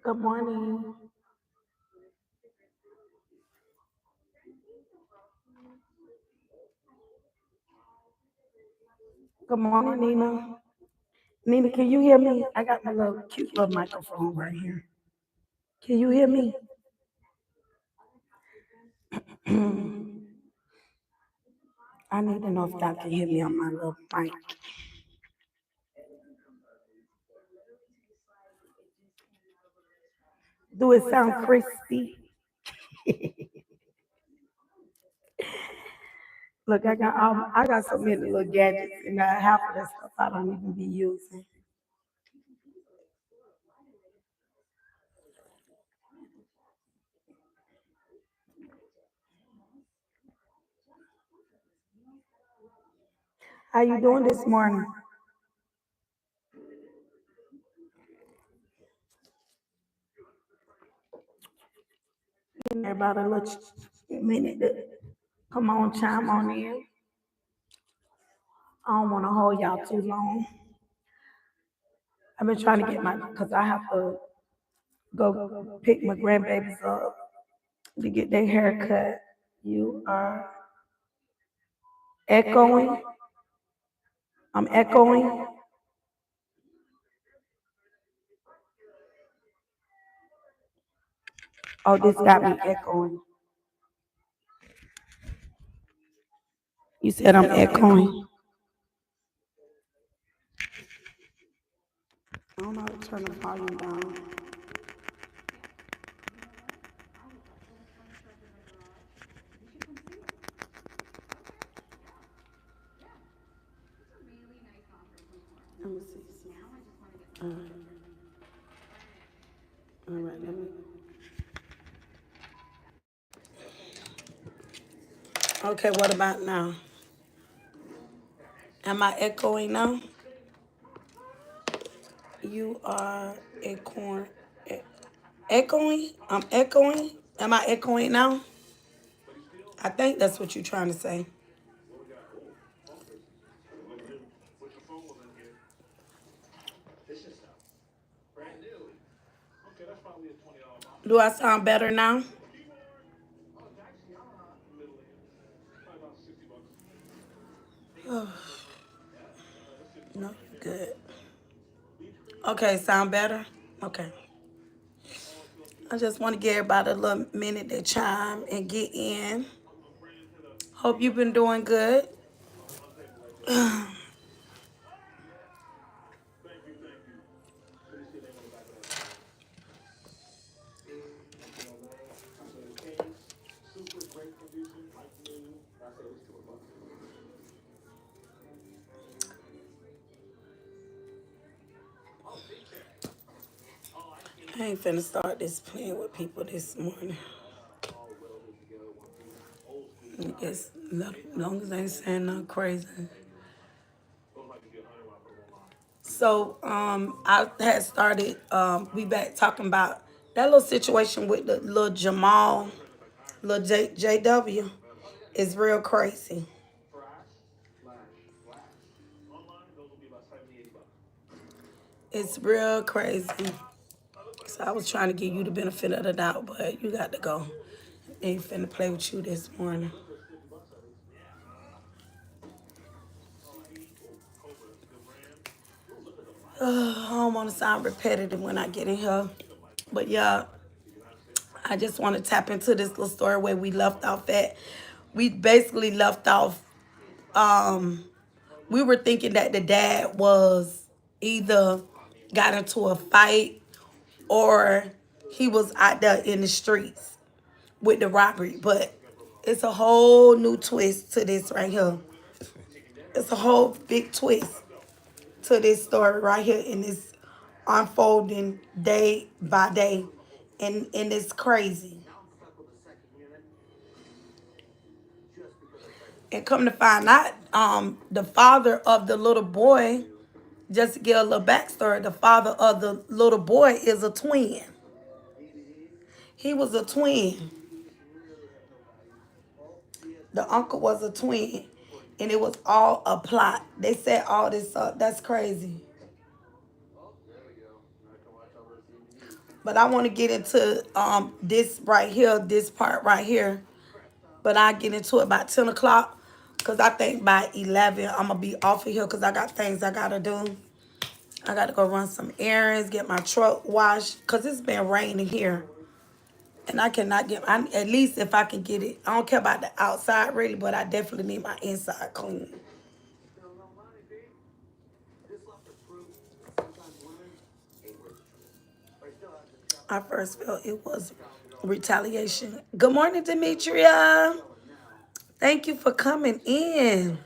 Good morning. Good morning, Nina. Nina, can you hear me? I got my little cute little microphone right here. Can you hear me? I need to know if y'all can hear me on my little mic. Do it sound crispy? Look, I got so many little gadgets, and half of that stuff I don't even be using. How you doing this morning? About a little minute to come on, chime on in. I don't want to hold y'all too long. I've been trying to get cause I have to go pick my grandbabies up to get their hair cut. You are echoing. I'm echoing. Oh, this got me echoing. You said I'm echoing. I don't know how to turn the volume down. Let me see. All right. All right, let me. Okay, what about now? Am I echoing now? You are echoing. Echoing? I'm echoing? Am I echoing now? I think that's what you're trying to say. Do I sound better now? No, you're good. Okay, sound better? Okay. I just want to give everybody a little minute to chime and get in. Hope you've been doing good. I ain't finna start this playing with people this morning. I guess as long as I ain't saying nothing crazy. So I had started we back talking about that little situation with the little Jamal, little JW is real crazy. It's real crazy. So I was trying to give you the benefit of the doubt, but you got to go. Ain't finna play with you this morning. I don't want to sound repetitive when I get in here. But yeah, I just want to tap into this little story where we left off at. We basically left off um, we were thinking that the dad was either got into a fight or he was out there in the streets with the robbery. But it's a whole new twist to this right here. It's a whole big twist to this story right here, in this unfolding day by day. And it's crazy. And come to find out, the father of the little boy, just to give a little backstory, the father of the little boy is a twin. He was a twin. The uncle was a twin. And it was all a plot. They set all this up. That's crazy. But I want to get into this right here, this part right here. But I get into it by 10 o'clock. Because I think by 11, I'm going to be off of here because I got things I got to do. I got to go run some errands, get my truck washed. Because it's been raining here. And I cannot get, at least if I can get it. I don't care about the outside really, but I definitely need my inside clean. I first felt it was retaliation. Good morning, Demetria. Thank you for coming in.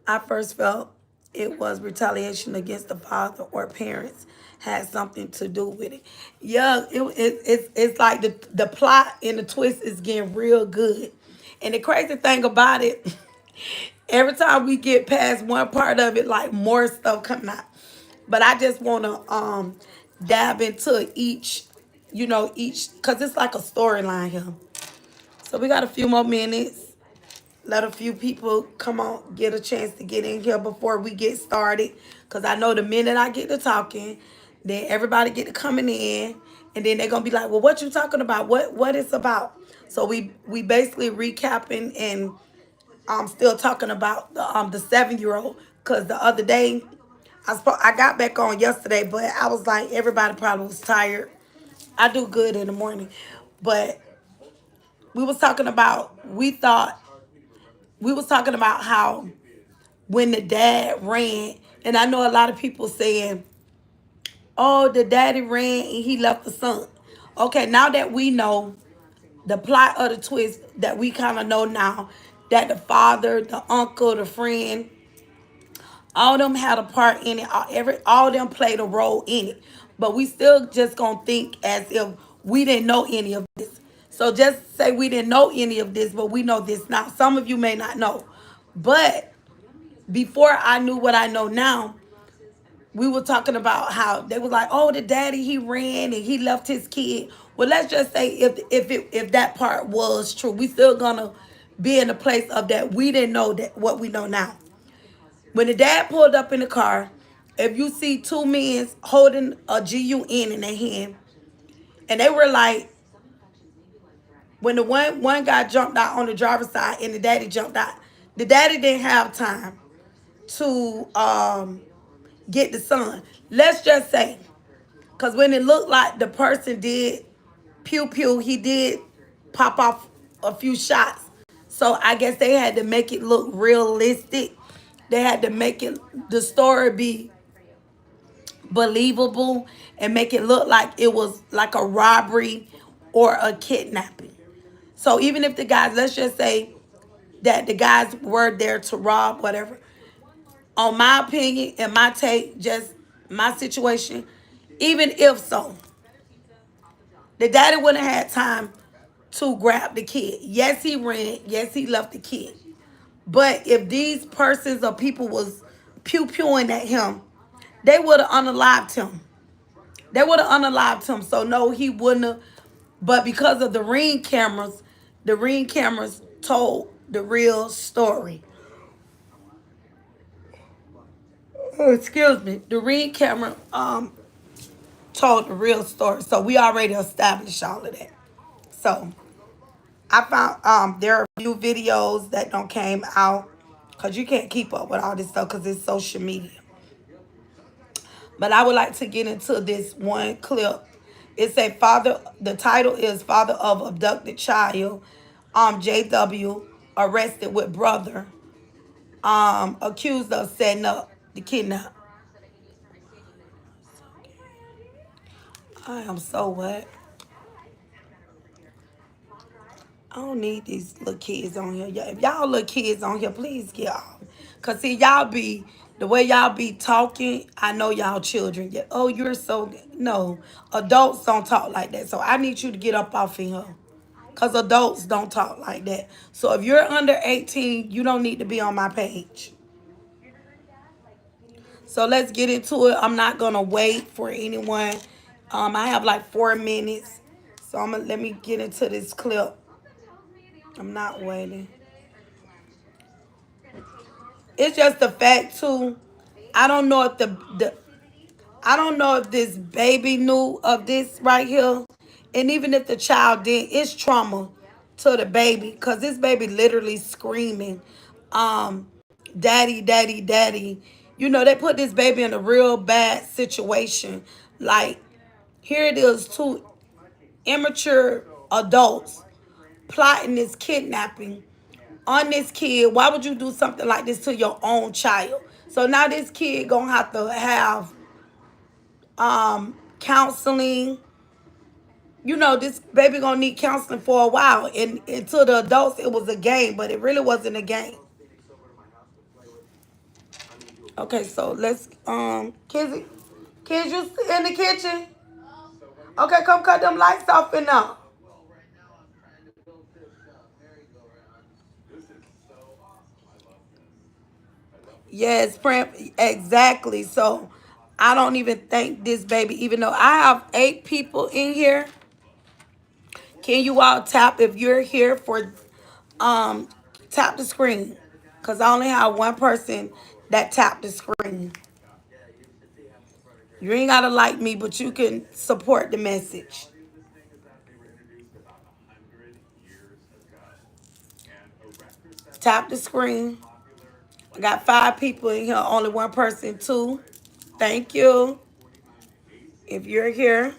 I first felt it was retaliation against the father or parents had something to do with it. Yeah, it's like the plot and the twist is getting real good. And the crazy thing about it, every time we get past one part of it, like more stuff coming out. But I just want to dive into each, each, because it's like a storyline here. So we got a few more minutes. Let a few people come on, get a chance to get in here before we get started. Because I know the minute I get to talking, then everybody get to coming in. And then they're going to be like, well, what you talking about? What it's about? So we basically recapping, and I'm still talking about the 7-year-old. Because the other day, I got back on yesterday, but I was like, everybody probably was tired. I do good in the morning. But we was talking about, we was talking about how when the dad ran, and I know a lot of people saying, oh, the daddy ran and he left the son. Okay, now that we know the plot of the twist, that we kind of know now, that the father, the uncle, the friend, all them had a part in it. All them played a role in it. But we still just gonna think as if we didn't know any of this. So just say we didn't know any of this, but we know this now. Some of you may not know. But before I knew what I know now, we were talking about how they was like, oh, the daddy, he ran and he left his kid. Well, let's just say if that part was true, we still gonna be in a place of that we didn't know that what we know now. When the dad pulled up in the car, if you see two men holding a GUN in their hand, and they were like, when the one guy jumped out on the driver's side and the daddy jumped out, the daddy didn't have time to get the son. Let's just say, because when it looked like the person did pew pew, he did pop off a few shots. So I guess they had to make it look realistic. They had to make it, the story be believable, and make it look like it was like a robbery or a kidnapping. So even if the guys, let's just say that the guys were there to rob, whatever. On my opinion and my take, just my situation, even if so, the daddy wouldn't have had time to grab the kid. Yes, he ran. Yes, he left the kid. But if these persons or people was pew-pewing at him, they would have unalived him. They would have unalived him. So no, he wouldn't have. But because of the ring cameras told the real story. Oh, excuse me. The ring camera told the real story. So we already established all of that. So I found there are a few videos that don't came out because you can't keep up with all this stuff because it's social media. But I would like to get into this one clip. It's a father. The title is "Father of Abducted Child." JW arrested with brother accused of setting up the kidnap. I am so what? I don't need these little kids on here. If y'all little kids on here, please get off. Cause see, y'all be the way y'all be talking. I know y'all children. Yeah, oh, you're so no. Adults don't talk like that. So I need you to get up off of here. Cause adults don't talk like that. So if you're under 18, you don't need to be on my page. So let's get into it. I'm not gonna wait for anyone. I have like 4 minutes. So I'm gonna let me get into this clip. I'm not waiting. It's just the fact too. I don't know if the I don't know if this baby knew of this right here, and even if the child did, it's trauma to the baby because this baby literally screaming, um, "Daddy, daddy, daddy." You know they put this baby in a real bad situation. Like here it is, two immature adults plotting this kidnapping on this kid. Why would you do something like this to your own child? So now this kid gonna have to have counseling. You know, this baby gonna need counseling for a while. And to the adults, it was a game, but it really wasn't a game. Okay, so let's kids, you in the kitchen? Okay, come cut them lights off and now. Yes, exactly. So I don't even think this baby, even though I have 8 people in here, can you all tap if you're here for um tap the screen? Cause I only have one person that tapped the screen. You ain't gotta like me, but you can support the message. Tap the screen. I got 5 people in here, only one person, two. Thank you. If you're here,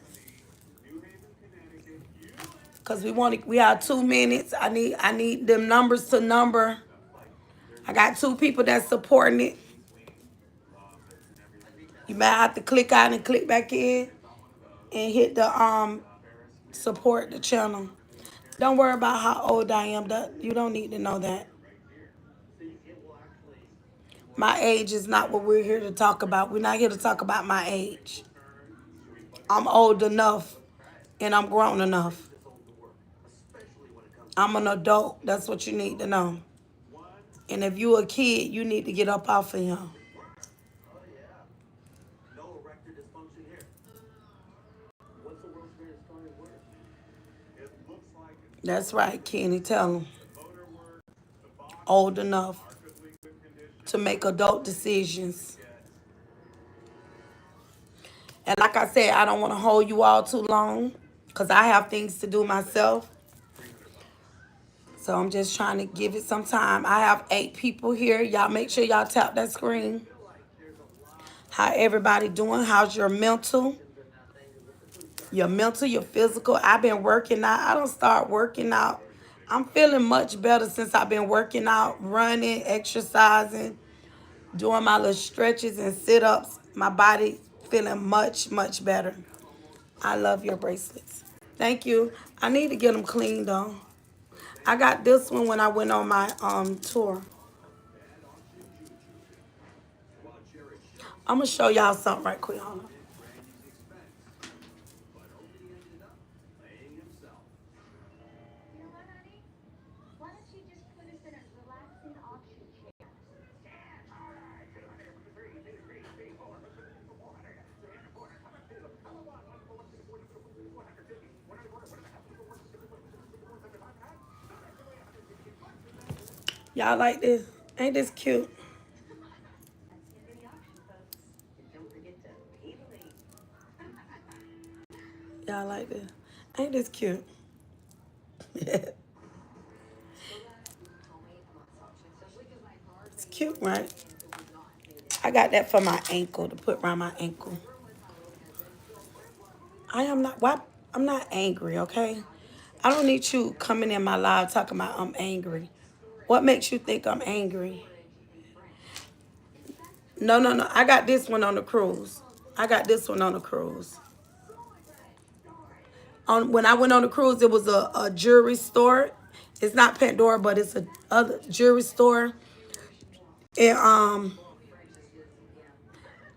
cause we have 2 minutes. I need them numbers to number. I got 2 people that's supporting it. You might have to click out and click back in and hit the support the channel. Don't worry about how old I am. You don't need to know that. My age is not what we're here to talk about. We're not here to talk about my age. I'm old enough and I'm grown enough. I'm an adult. That's what you need to know. And if you a kid, you need to get up off of him. That's right, Kenny. Tell him. Old enough to make adult decisions. And like I said, I don't want to hold you all too long because I have things to do myself. So I'm just trying to give it some time. I have 8 people here. Y'all make sure y'all tap that screen. How everybody doing? How's your mental? Your mental, your physical. I've been working out. I don't start working out. I'm feeling much better since I've been working out, running, exercising, doing my little stretches and sit-ups. My body feeling much, much better. I love your bracelets. Thank you. I need to get them cleaned though. I got this one when I went on my tour. I'm gonna show y'all something right quick. Hold on. Y'all like this? Ain't this cute? Y'all like this? Ain't this cute? It's cute, right? I got that for my ankle to put around my ankle. I am not. Why? I'm not angry. Okay. I don't need you coming in my live talking about I'm angry. What makes you think I'm angry? No, no, no. I got this one on the cruise. I got this one on the cruise. When I went on the cruise, it was a jewelry store. It's not Pandora, but it's a other jewelry store. And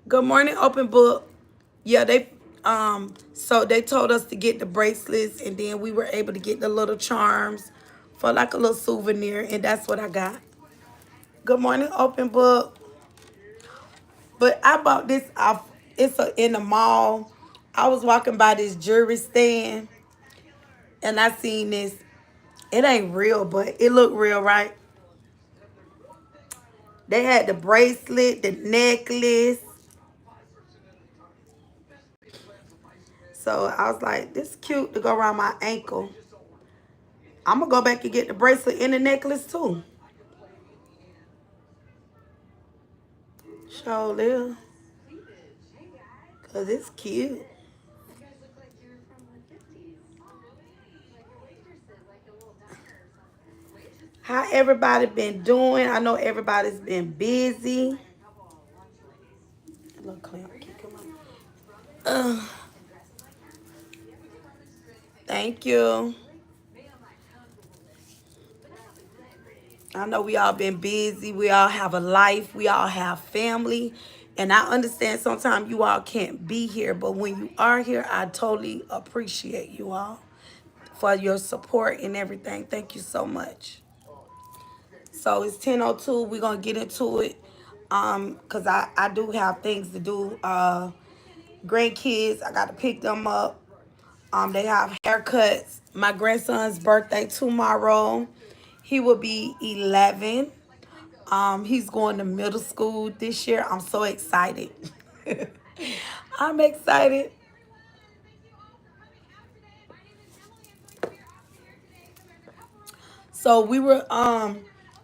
good morning, open book. Yeah, so they told us to get the bracelets, and then we were able to get the little charms for like a little souvenir, and that's what I got. Good morning, open book. But I bought this off. In the mall. I was walking by this jewelry stand, and I seen this. It ain't real, but it looked real, right? They had the bracelet, the necklace. So I was like, this is cute to go around my ankle. I'm going to go back and get the bracelet and the necklace too. Show live. Because it's cute. How everybody been doing? I know everybody's been busy. A little clamp. Thank you. I know we all been busy. We all have a life. We all have family. And I understand sometimes you all can't be here. But when you are here, I totally appreciate you all for your support and everything. Thank you so much. So it's 10:02. We're going to get into it. Because I do have things to do. Grandkids, I got to pick them up. They have haircuts. My grandson's birthday tomorrow. He will be 11. He's going to middle school this year. I'm so excited. I'm excited. So we were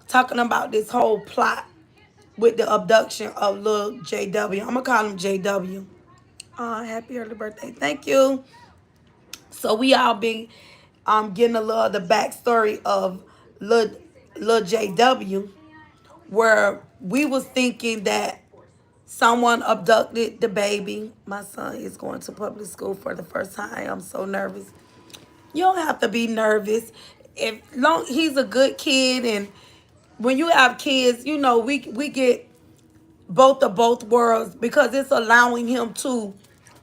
talking about this whole plot with the abduction of little JW. I'm gonna call him JW. Happy early birthday. Thank you. So we all been getting a little of the backstory of little JW, where we was thinking that someone abducted the baby. My son is going to public school for the first time. I'm so nervous. You don't have to be nervous. If long he's a good kid, and when you have kids, you know we get both of both worlds because it's allowing him to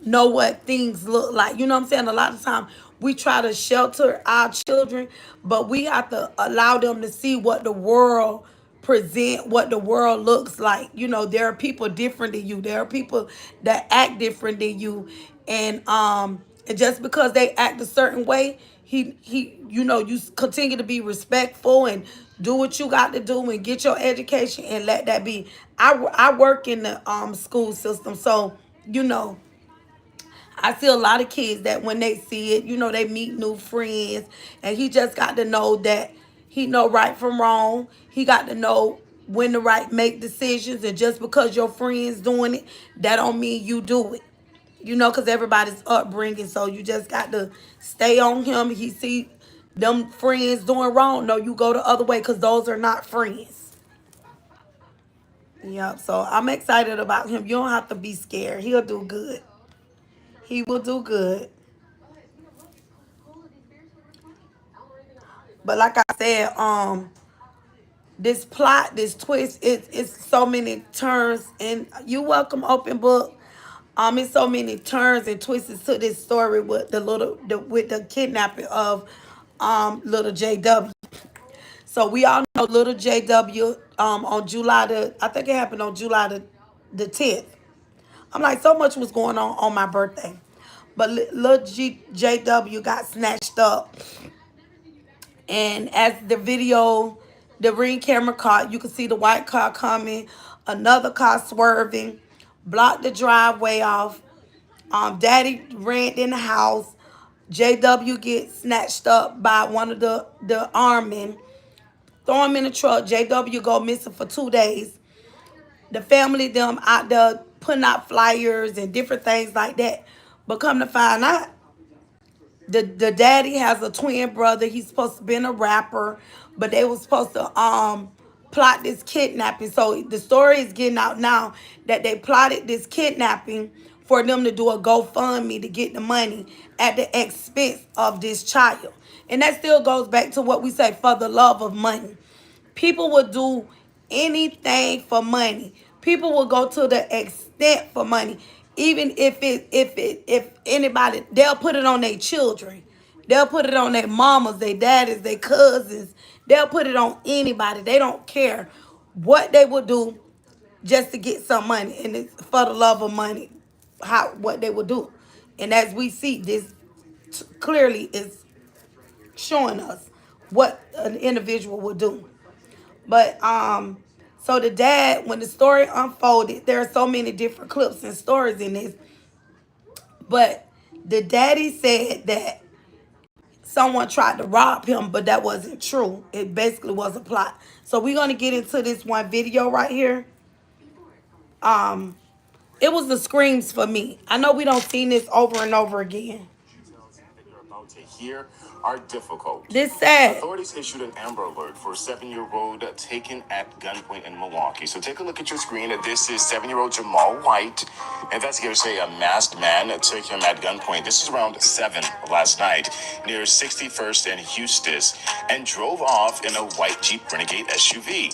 know what things look like. You know what I'm saying? A lot of times we try to shelter our children, but we have to allow them to see what the world present, what the world looks like. You know, there are people different than you. There are people that act different than you. And just because they act a certain way, he you know, you continue to be respectful and do what you got to do and get your education and let that be. I work in the school system, so you know I see a lot of kids that when they see it, you know, they meet new friends, and he just got to know that he know right from wrong. He got to know when to right make decisions, and just because your friends doing it, that don't mean you do it. You know, because everybody's upbringing, so you just got to stay on him. He see them friends doing wrong, no, you go the other way because those are not friends. Yep, so I'm excited about him. You don't have to be scared. He'll do good. He will do good. But like I said, this plot, this twist, it's so many turns, and you welcome open book. It's so many turns and twists to this story with with the kidnapping of little JW. So we all know little JW on July I think it happened on July the 10th. I'm like, so much was going on my birthday. But little JW got snatched up, and as the video, the ring camera caught, you can see the white car coming, another car swerving, blocked the driveway off. Daddy ran in the house. JW gets snatched up by one of the armed men. Throw him in the truck. JW go missing for 2 days. The family, them out there putting out flyers and different things like that. But come to find out, the daddy has a twin brother. He's supposed to be a rapper, but they was supposed to plot this kidnapping. So the story is getting out now that they plotted this kidnapping for them to do a GoFundMe to get the money at the expense of this child. And that still goes back to what we say, for the love of money. People will do anything for money. People will go to the extent for money. Even if anybody, they'll put it on their children. They'll put it on their mamas, their daddies, their cousins. They'll put it on anybody. They don't care what they will do just to get some money. And it's for the love of money, what they will do. And as we see, this clearly is showing us what an individual will do. But so the dad, when the story unfolded, there are so many different clips and stories in this. But the daddy said that someone tried to rob him, but that wasn't true. It basically was a plot. So we're gonna get into this one video right here. It was the screams for me. I know we don't see this over and over again. Here are difficult. This sad. Authorities issued an Amber Alert for a 7-year-old taken at gunpoint in Milwaukee. So take a look at your screen. This is 7-year-old Jamal White. Investigators say a masked man took him at gunpoint. This is around 7 last night near 61st and Eustis and drove off in a white Jeep Renegade SUV.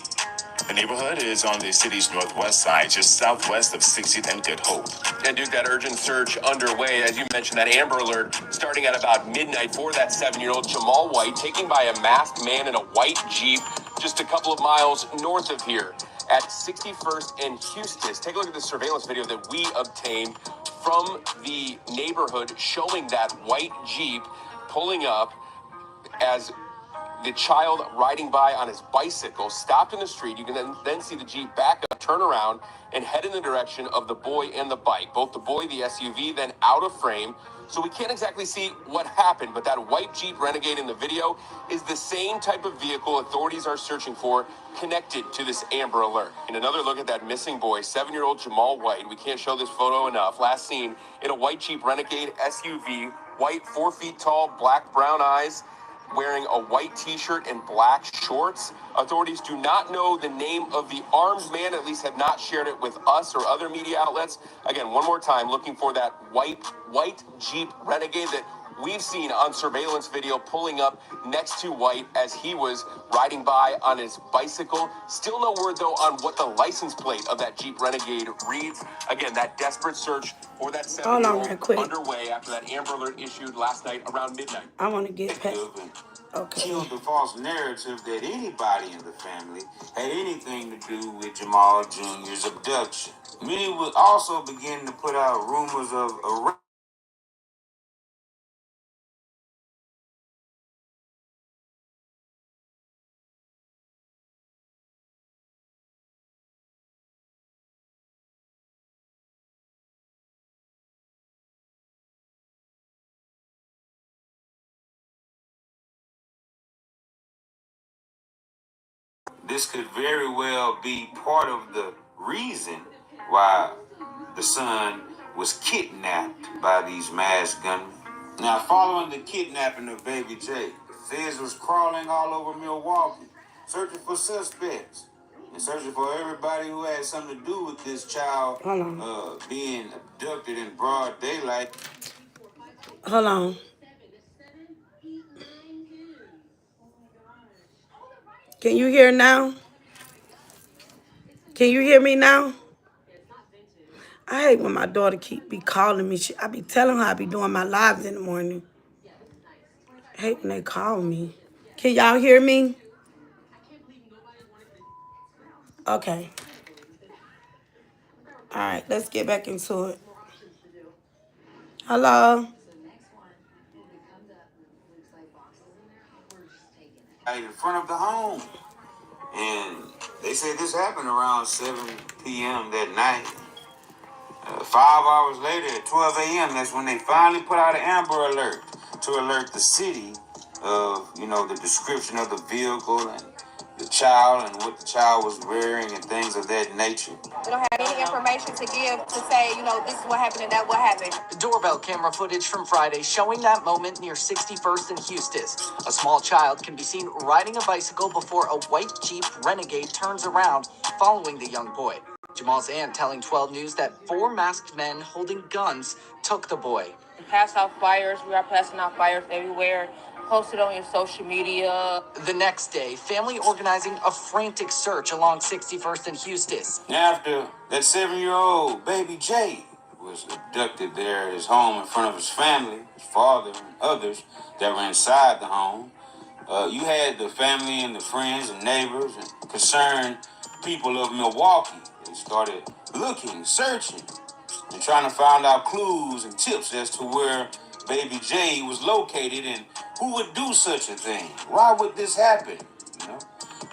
The neighborhood is on the city's northwest side, just southwest of 60th and Good Hope. And Duke, that urgent search underway, as you mentioned, that Amber Alert starting at about midnight for that 7-year-old Jamal White, taken by a masked man in a white Jeep just a couple of miles north of here at 61st and Eustis. Take a look at the surveillance video that we obtained from the neighborhood showing that white Jeep pulling up as the child riding by on his bicycle stopped in the street. You can then see the Jeep back up, turn around, and head in the direction of the boy and the bike. Both the boy, the SUV, then out of frame. So we can't exactly see what happened, but that white Jeep Renegade in the video is the same type of vehicle authorities are searching for connected to this Amber Alert. And another look at that missing boy, 7-year-old Jamal White. We can't show this photo enough. Last seen in a white Jeep Renegade SUV, white, 4 feet tall, black, brown eyes, wearing a white t-shirt and black shorts. Authorities do not know the name of the armed man, at least have not shared it with us or other media outlets. Again, one more time, looking for that white Jeep Renegade that we've seen on surveillance video pulling up next to White as he was riding by on his bicycle. Still no word, though, on what the license plate of that Jeep Renegade reads. Again, that desperate search for that 7-year-old underway after that Amber Alert issued last night around midnight. I want to get past. Okay. Killed the false narrative that anybody in the family had anything to do with Jamal Jr.'s abduction. Many would also begin to put out rumors of a This could very well be part of the reason why the son was kidnapped by these masked gunmen. Now, following the kidnapping of baby Jake, the feds was crawling all over Milwaukee, searching for suspects and searching for everybody who had something to do with this child being abducted in broad daylight. Hold on. Can you hear now? Can you hear me now? I hate when my daughter be calling me. I be telling her I be doing my lives in the morning. I hate when they call me. Can y'all hear me? Okay. All right, let's get back into it. Hello? In front of the home. And they say this happened around 7 p.m. that night. 5 hours later, at 12 a.m., that's when they finally put out an Amber Alert to alert the city of, the description of the vehicle and the child and what the child was wearing and things of that nature. We don't have any information to give to say, this is what happened and that what happened. Doorbell camera footage from Friday showing that moment near 61st and Eustis. A small child can be seen riding a bicycle before a white Jeep Renegade turns around, following the young boy. Jamal's aunt telling 12 News that 4 masked men holding guns took the boy. We pass out flyers. We are passing out flyers everywhere. Post it on your social media. The next day, family organizing a frantic search along 61st and Eustis. After that 7-year-old baby Jay was abducted there at his home in front of his family, his father and others that were inside the home, you had the family and the friends and neighbors and concerned people of Milwaukee. They started looking, searching, and trying to find out clues and tips as to where baby Jay was located and who would do such a thing. Why would this happen?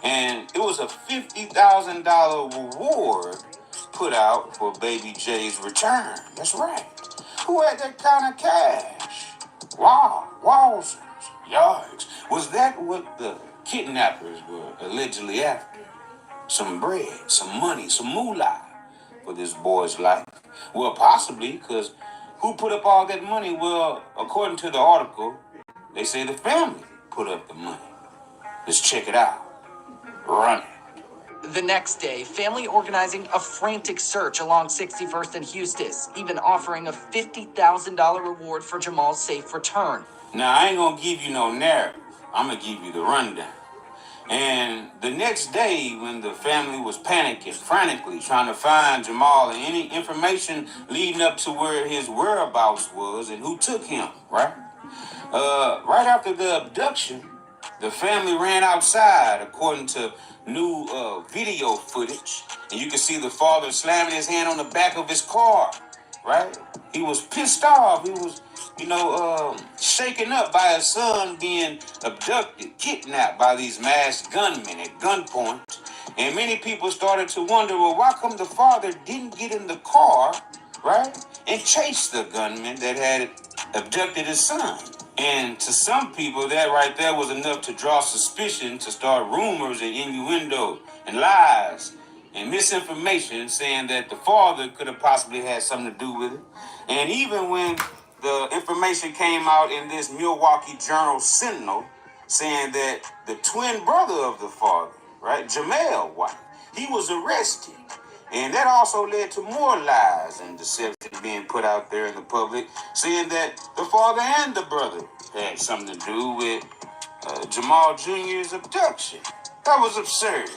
And it was a $50,000 reward put out for baby Jay's return. That's right. Who had that kind of cash? Wow, wowzers, yards. Was that what the kidnappers were allegedly after? Some bread, some money, some moolah for this boy's life? Well, possibly, because who put up all that money? Well, according to the article, they say the family put up the money. Let's check it out. Run it. The next day, family organizing a frantic search along 61st and Eustis, even offering a $50,000 reward for Jamal's safe return. Now, I ain't gonna give you no narrative. I'm gonna give you the rundown. And the next day, when the family was panicking, frantically trying to find Jamal and any information leading up to where his whereabouts was and who took him, right? Right after the abduction, the family ran outside, according to new video footage. And you can see the father slamming his hand on the back of his car, right? He was pissed off. He was, shaken up by his son being abducted, kidnapped by these masked gunmen at gunpoint. And many people started to wonder, well, why come the father didn't get in the car, right, and chase the gunman that had abducted his son? And to some people, that right there was enough to draw suspicion, to start rumors and innuendo and lies and misinformation saying that the father could have possibly had something to do with it. And even when the information came out in this Milwaukee Journal Sentinel saying that the twin brother of the father, right, Jamel White, he was arrested. And that also led to more lies and deception being put out there in the public, saying that the father and the brother had something to do with Jamal Jr.'s abduction. That was absurd.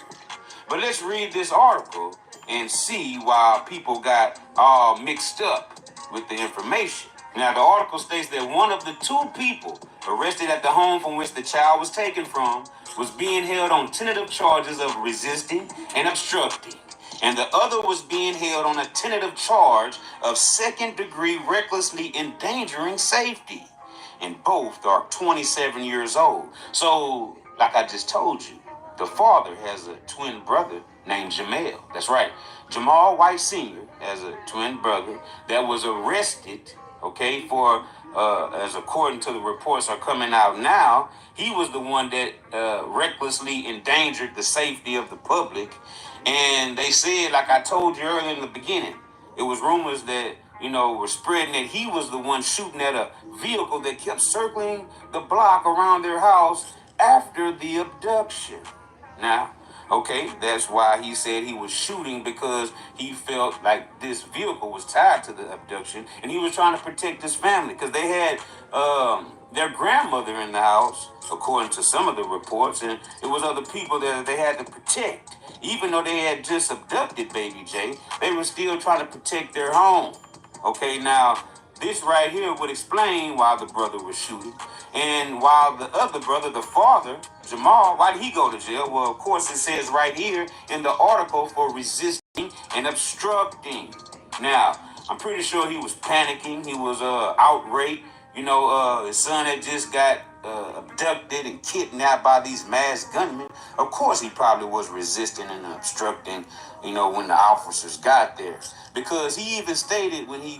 But let's read this article and see why people got all mixed up with the information. Now, the article states that one of the 2 people arrested at the home from which the child was taken from was being held on tentative charges of resisting and obstructing. And the other was being held on a tentative charge of second-degree recklessly endangering safety. And both are 27 years old. So, like I just told you, the father has a twin brother named Jamel. That's right. Jamal White Sr. has a twin brother that was arrested, okay, for, as according to the reports are coming out now, he was the one that recklessly endangered the safety of the public. And they said, like I told you earlier in the beginning, it was rumors that, were spreading that he was the one shooting at a vehicle that kept circling the block around their house after the abduction. Now, okay, that's why he said he was shooting, because he felt like this vehicle was tied to the abduction and he was trying to protect his family, because they had their grandmother in the house, according to some of the reports, and it was other people that they had to protect. Even though they had just abducted baby Jay, they were still trying to protect their home. Okay, now, this right here would explain why the brother was shooting. And while the other brother, the father, Jamal, why did he go to jail? Well, of course, it says right here in the article for resisting and obstructing. Now, I'm pretty sure he was panicking. He was outraged. His son had just got abducted and kidnapped by these masked gunmen. Of course, he probably was resisting and obstructing, when the officers got there. Because he even stated when he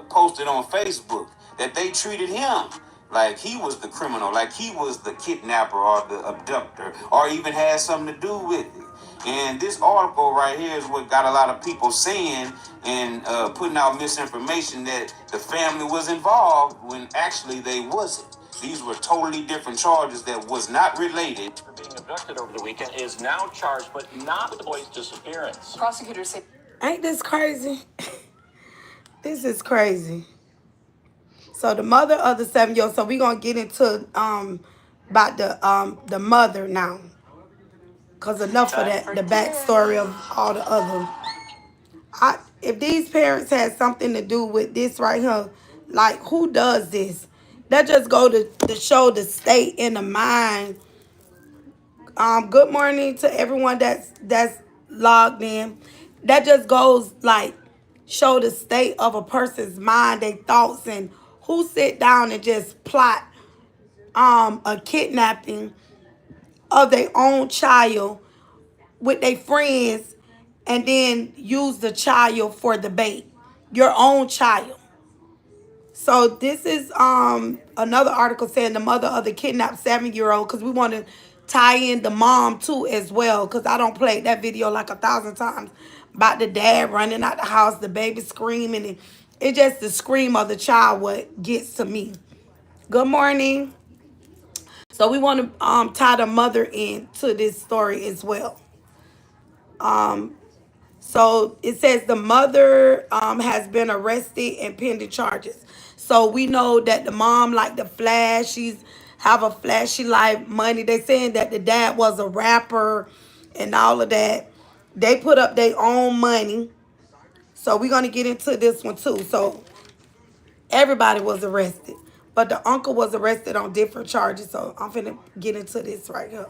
posted on Facebook that they treated him like he was the criminal, like he was the kidnapper or the abductor, or even had something to do with it. And this article right here is what got a lot of people saying and putting out misinformation that the family was involved when actually they wasn't. These were totally different charges that was not related. Being abducted over the weekend is now charged, but not with the boy's disappearance. Prosecutors say. Ain't this crazy? This is crazy. So the mother of the 7-year-old. So we're gonna get into about the mother now. Cause enough of that, the backstory of all the other. If these parents had something to do with this right here, like who does this? That just go to show the state in the mind. Good morning to everyone that's logged in. That just goes like show the state of a person's mind, their thoughts, and who sit down and just plot a kidnapping of their own child with their friends and then use the child for the bait. Your own child. So this is another article saying the mother of the kidnapped 7-year-old, because we want to tie in the mom too as well, because I don't play that video like 1,000 times about the dad running out the house, the baby screaming, and it's just the scream of the child what gets to me. Good morning. So we want to tie the mother into this story as well. So it says the mother has been arrested and pending charges. So we know that the mom like the flash. She's have a flashy life, money. They saying that the dad was a rapper and all of that. They put up their own money. So we're going to get into this one too. So everybody was arrested. But the uncle was arrested on different charges. So I'm finna get into this right here.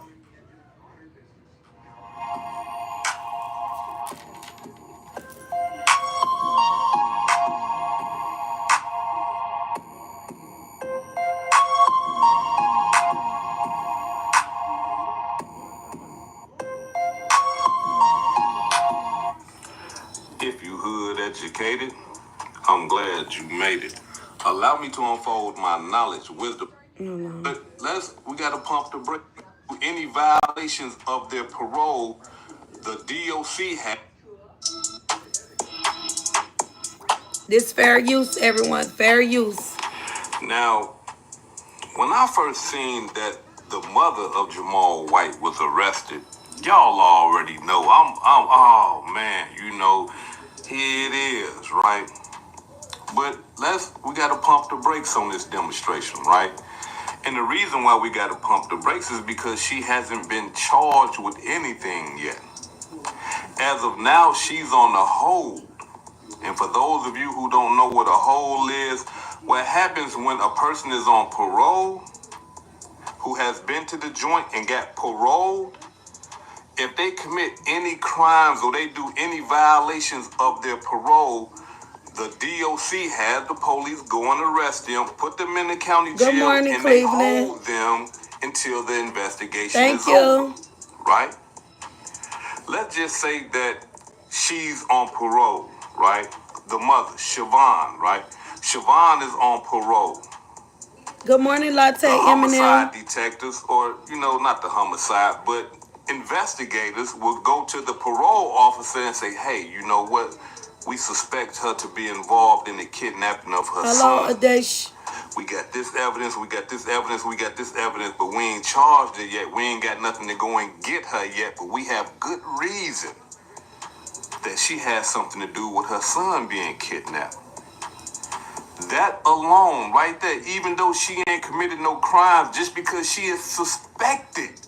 If you hood educated, I'm glad you made it. Allow me to unfold my knowledge, wisdom. But we gotta pump the brake. Any violations of their parole, the DOC had. This fair use, everyone, fair use. Now, when I first seen that the mother of Jamal White was arrested, y'all already know. Oh man, you know, here it is, right? But we gotta pump the brakes on this demonstration, right? And the reason why we gotta pump the brakes is because she hasn't been charged with anything yet. As of now, she's on a hold. And for those of you who don't know what a hold is, what happens when a person is on parole, who has been to the joint and got paroled, if they commit any crimes or they do any violations of their parole, the DOC has the police go and arrest them, put them in the county jail, morning, and Cleveland. they hold them until the investigation Thank is you. over, right? Let's just say that she's on parole, right? The mother, Siobhan, right? Siobhan is on parole. Good morning, Latte The homicide Eminem. detectives, or, not the homicide, but investigators will go to the parole officer and say, hey, you know what? We suspect her to be involved in the kidnapping of her Hello, son. Adesh. We got this evidence, we got this evidence, we got this evidence, but we ain't charged her yet. We ain't got nothing to go and get her yet, but we have good reason that she has something to do with her son being kidnapped. That alone, right there, even though she ain't committed no crimes, just because she is suspected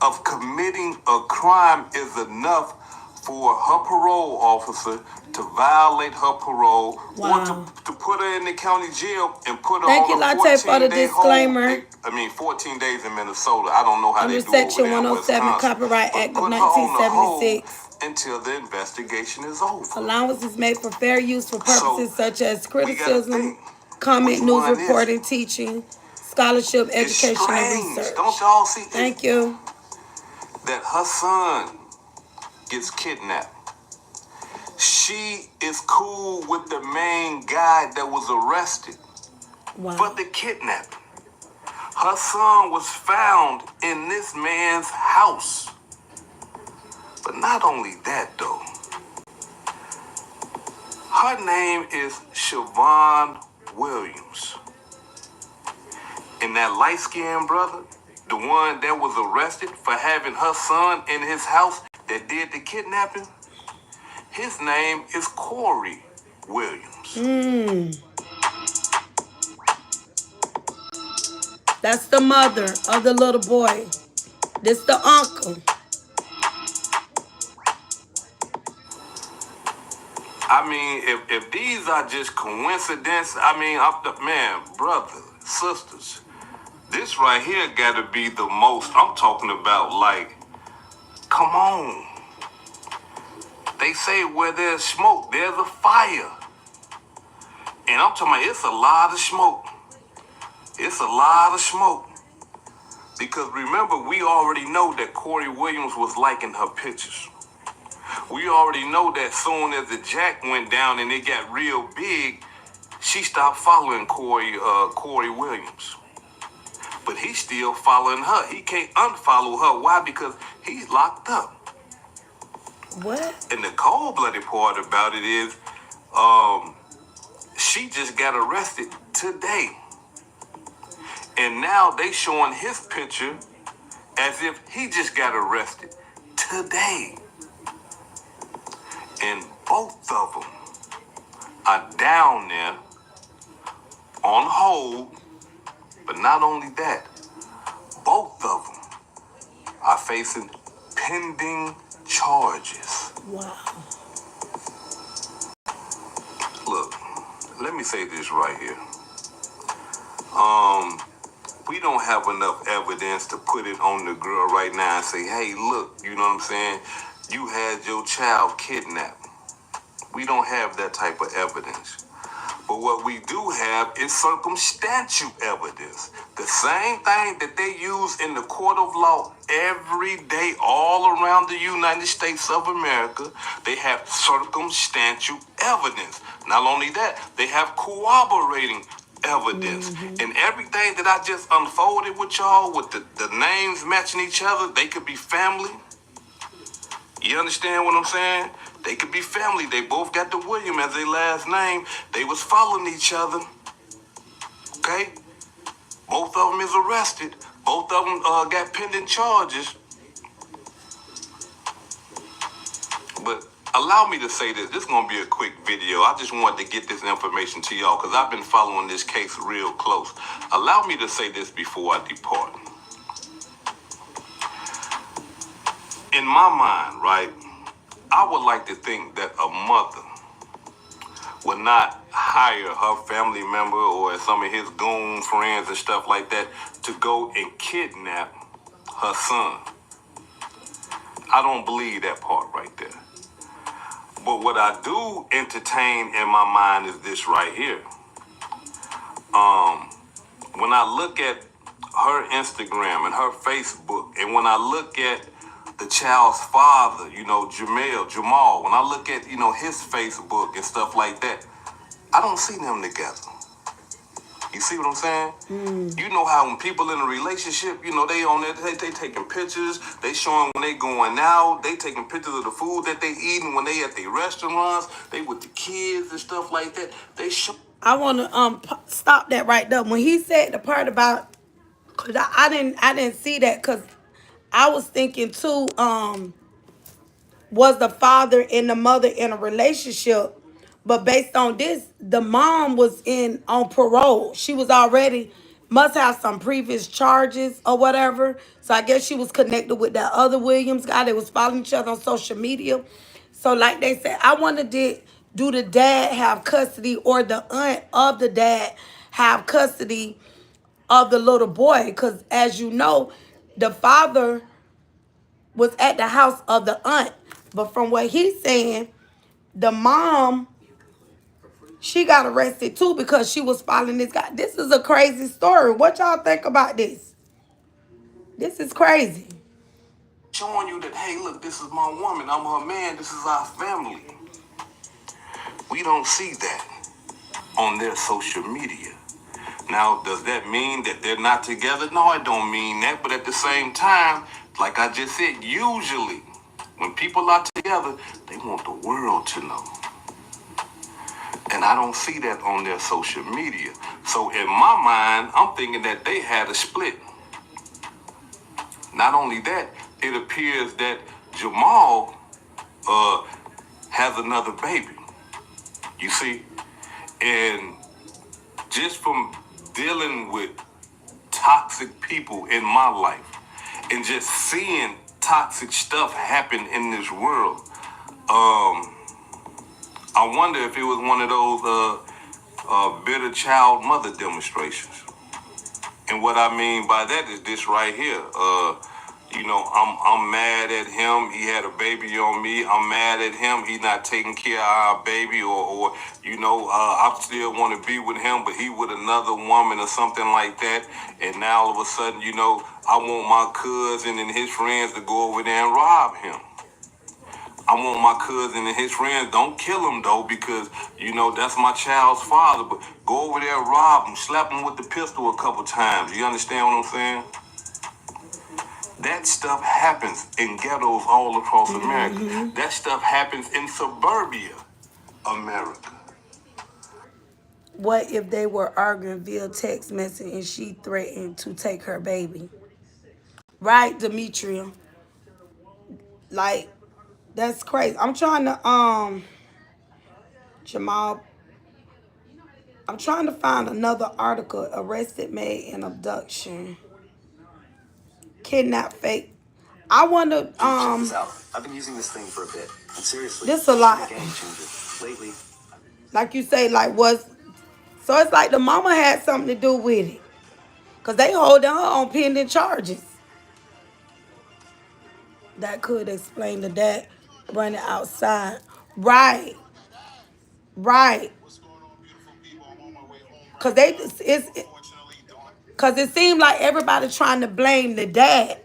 of committing a crime is enough for her parole officer to violate her parole, Wow. or to put her in the county jail and put her Thank on you, a Latte, for the 14-day disclaimer. hold. 14 days in Minnesota. I don't know how Under they do over Section there in 107 Wisconsin. Copyright But Act of put her on the hold 1976. until the investigation is over. Allowance is made for fair use for purposes such as we gotta criticism, think, comment, which news one is reporting, it? teaching, scholarship, It's education, and strange. research. Don't y'all see Thank you. that her son gets kidnapped? She is cool with the main guy that was arrested Wow. for the kidnapping. Her son was found in this man's house. But not only that, though. Her name is Siobhan Williams. And that light-skinned brother, the one that was arrested for having her son in his house that did the kidnapping, his name is Corey Williams. That's the mother of the little boy. This the uncle. I mean, if these are just coincidence, I mean, man, brother, sisters, this right here got to be the most. I'm talking about, like, come on. They say where there's smoke, there's a fire. And I'm talking about, it's a lot of smoke. It's a lot of smoke. Because remember, we already know that Corey Williams was liking her pictures. We already know that soon as the jack went down and it got real big, she stopped following Corey Williams. But he's still following her. He can't unfollow her. Why? Because he's locked up. What? And the cold-blooded part about it is, she just got arrested today. And now they showing his picture as if he just got arrested today. And both of them are down there on hold. But not only that, both of them are facing pending charges. Wow. Look, let me say this right here. We don't have enough evidence to put it on the girl right now and say, hey, look, you know what I'm saying? You had your child kidnapped. We don't have that type of evidence. But what we do have is circumstantial evidence. The same thing that they use in the court of law every day all around the United States of America. They have circumstantial evidence. Not only that, they have corroborating evidence. And everything that I just unfolded with y'all, with the names matching each other, they could be family. You understand what I'm saying? They could be family. They both got the William as their last name. They was following each other. Okay? Both of them is arrested. Both of them got pending charges. But allow me to say this. This is going to be a quick video. I just wanted to get this information to y'all because I've been following this case real close. Allow me to say this before I depart. In my mind, right, I would like to think that a mother would not hire her family member or some of his goon friends and stuff like that to go and kidnap her son. I don't believe that part right there. But what I do entertain in my mind is this right here. When I look at her Instagram and her Facebook, and when I look at the child's father, you know, Jamal, when I look at, you know, his Facebook and stuff like that, I don't see them together. You see what I'm saying? You know how when people in a relationship, you know, they on there, they taking pictures, they showing when they going out, they taking pictures of the food that they eating when they at the restaurants, they with the kids and stuff like that. They show. I want to stop that right there. When he said the part about, cause I didn't see that, cause I was thinking too, was the father and the mother in a relationship? But based on this, the mom was on parole. She was already, must have some previous charges or whatever. So I guess she was connected with that other Williams guy. They was following each other on social media. So like they said, I wonder, do the dad have custody or the aunt of the dad have custody of the little boy? Because as you know, the father was at the house of the aunt. But from what he's saying, the mom, she got arrested too because she was following this guy. This is a crazy story. What y'all think about this? This is crazy. Showing you that, hey, look, this is my woman, I'm her man, this is our family. We don't see that on their social media. Now, does that mean that they're not together? No, I don't mean that. But at the same time, like I just said, usually when people are together, they want the world to know. And I don't see that on their social media. So in my mind, I'm thinking that they had a split. Not only that, it appears that Jamal has another baby. You see? And just from dealing with toxic people in my life and just seeing toxic stuff happen in this world, I wonder if it was one of those bitter child mother demonstrations. And what I mean by that is this right here. I'm mad at him. He had a baby on me. I'm mad at him. He not taking care of our baby, I still want to be with him, but he with another woman or something like that. And now all of a sudden, I want my cousin and his friends to go over there and rob him. I want my cousin and his friends, don't kill him though, because, that's my child's father. But go over there, rob him, slap him with the pistol a couple times. You understand what I'm saying? That stuff happens in ghettos all across America. That stuff happens in suburbia America. What if they were arguing via text message and she threatened to take her baby? Right, Demetria? Like, that's crazy. I'm trying to Jamal, I'm trying to find another article. Arrested maid in abduction. Kidnap fake. I wonder Check this out. I've been using this thing for a bit. And seriously, this a lot. game changer. Lately, Like you say, like was so it's like the mama had something to do with it. Cause they holding her on pending charges. That could explain the dad running outside. Right. Right. Cause cause it seemed like everybody trying to blame the dad.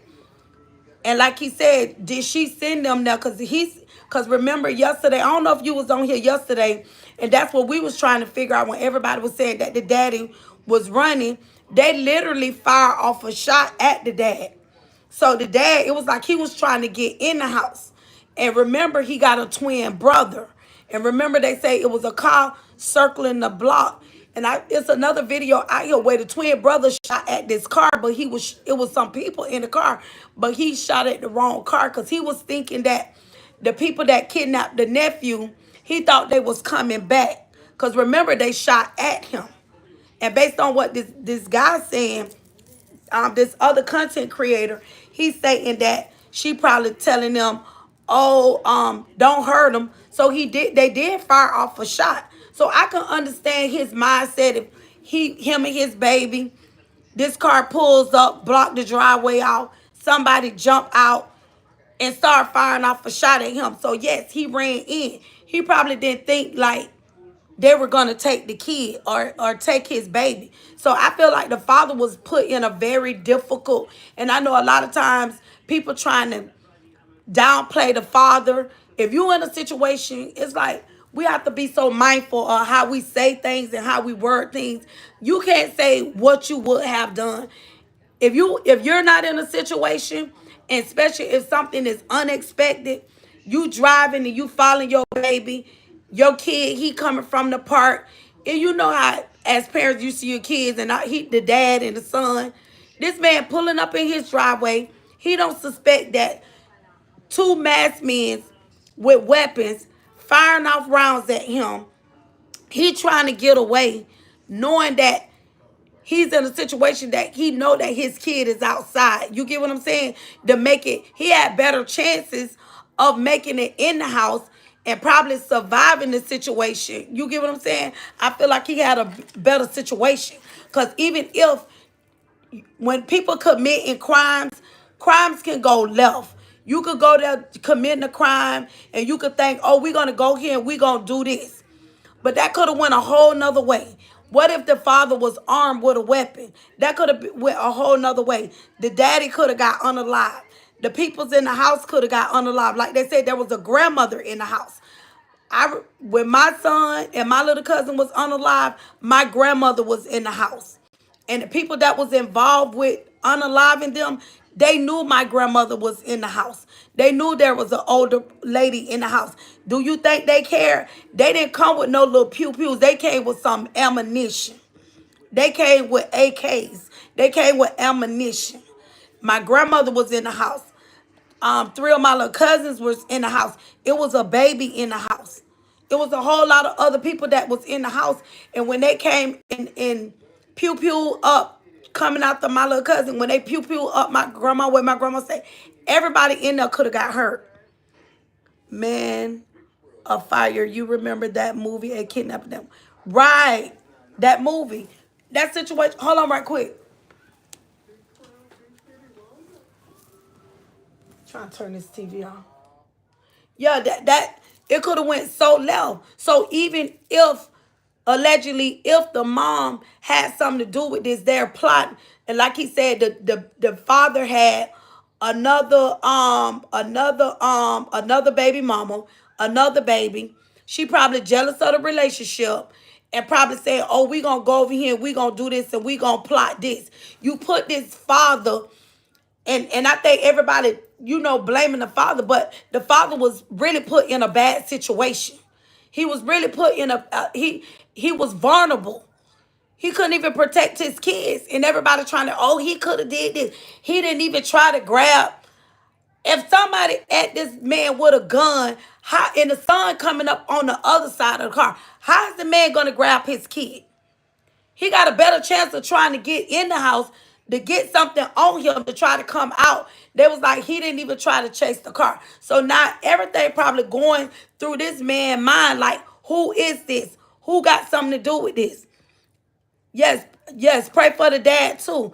And like he said, did she send them there? Cause remember yesterday, I don't know if you was on here yesterday, and that's what we was trying to figure out when everybody was saying that the daddy was running. They literally fired off a shot at the dad. So the dad, it was like he was trying to get in the house. And remember, he got a twin brother. And remember, they say it was a car circling the block. And it's another video out here where the twin brother shot at this car, but it was some people in the car, but he shot at the wrong car because he was thinking that the people that kidnapped the nephew, he thought they was coming back. Because remember, they shot at him. And based on what this guy's saying, this other content creator, he's saying that she probably telling them, oh, don't hurt him. So they did fire off a shot. So I can understand his mindset if him and his baby, this car pulls up, block the driveway out, somebody jump out and start firing off a shot at him. So yes, he ran in. He probably didn't think like they were going to take the kid or take his baby. So I feel like the father was put in a very difficult, and I know a lot of times people trying to downplay the father. If you're in a situation, it's like we have to be so mindful of how we say things and how we word things. You can't say what you would have done. If you're not in a situation, and especially if something is unexpected, you driving and you following your baby, your kid, he coming from the park, and you know how as parents you see your kids and the dad and the son, this man pulling up in his driveway, he don't suspect that two masked men with weapons firing off rounds at him. He trying to get away, knowing that he's in a situation that he know that his kid is outside. You get what I'm saying? To make it, he had better chances of making it in the house and probably surviving the situation. You get what I'm saying? I feel like he had a better situation. Because even if, when people committing crimes can go left. You could go there committing a crime and you could think, oh, we're going to go here and we're going to do this. But that could have went a whole nother way. What if the father was armed with a weapon? That could have went a whole nother way. The daddy could have got unalive. The peoples in the house could have got unalive. Like they said, there was a grandmother in the house. When my son and my little cousin was unalive, my grandmother was in the house. and the people that was involved with unaliving them, they knew my grandmother was in the house. They knew there was an older lady in the house. Do you think they cared? They didn't come with no little pew-pews. They came with some ammunition. They came with AKs. They came with ammunition. My grandmother was in the house. Three of my little cousins was in the house. It was a baby in the house. It was a whole lot of other people that was in the house. And when they came and pew pew up, coming after my little cousin, when they pew pew up my grandma, where my grandma said, everybody in there could have got hurt. Man, a fire. You remember that movie and kidnapping them? Right. That movie. That situation. Hold on right quick. Trying to turn this TV on. Yeah, that it could have went so left. So even if allegedly, if the mom had something to do with this, they're plotting. And like he said, the father had another baby mama, another baby. She probably jealous of the relationship and probably saying, oh, we gonna go over here and we gonna do this and we gonna plot this. You put this father, and I think everybody, blaming the father, but the father was really put in a bad situation. He was really put in he was vulnerable. He couldn't even protect his kids, and everybody trying to, oh, he could have did this. He didn't even try to grab. If somebody at this man with a gun, and the son coming up on the other side of the car, how is the man gonna grab his kid? He got a better chance of trying to get in the house to get something on him to try to come out. They was like, he didn't even try to chase the car. So now everything probably going through this man's mind, like, who is this? Who got something to do with this? Yes, yes, pray for the dad too.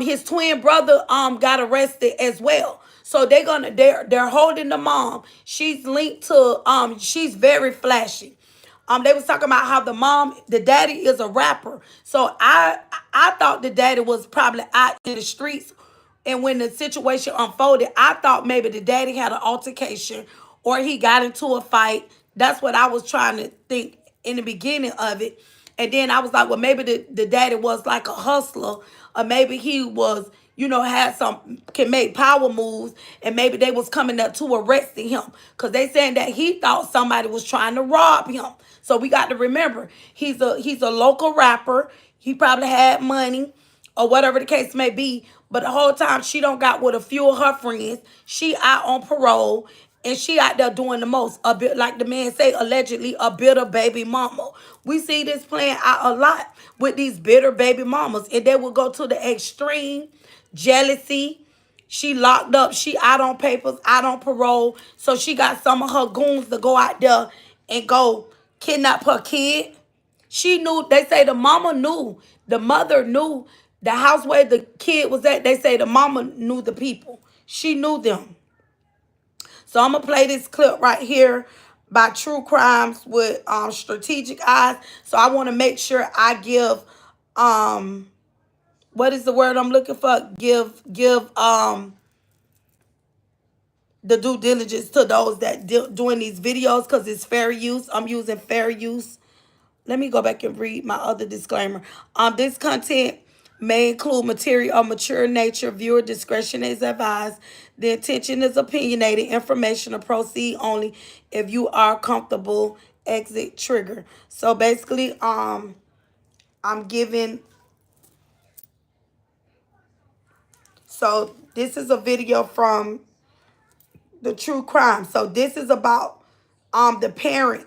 His twin brother got arrested as well. So they're holding the mom. She's linked to she's very flashy. They was talking about how the daddy is a rapper. So I thought the daddy was probably out in the streets, and when the situation unfolded, I thought maybe the daddy had an altercation or he got into a fight. That's what I was trying to think in the beginning of it. And then I was like, well, maybe the daddy was like a hustler, or maybe he was, had can make power moves, and maybe they was coming up to arresting him because they saying that he thought somebody was trying to rob him. So we got to remember, he's a local rapper. He probably had money or whatever the case may be. But the whole time she don't got with a few of her friends. She out on parole. And she out there doing the most. A bit, like the man say, allegedly a bitter baby mama. We see this playing out a lot with these bitter baby mamas. And they will go to the extreme. Jealousy. She locked up. She out on papers, out on parole. So she got some of her goons to go out there and go kidnap her kid. She knew, they say the mama knew, the mother knew the house where the kid was at. They say the mama knew the people. She knew them. So I'm going to play this clip right here by True Crimes with Strategic Eyes. So I want to make sure I give, what is the word I'm looking for? Give the due diligence to those that doing these videos, because it's fair use. I'm using fair use. Let me go back and read my other disclaimer. This content may include material of mature nature. Viewer discretion is advised. The intention is opinionated. Information to proceed only if you are comfortable. Exit trigger. So basically, I'm giving. So this is a video from the True Crime. So this is about the parent,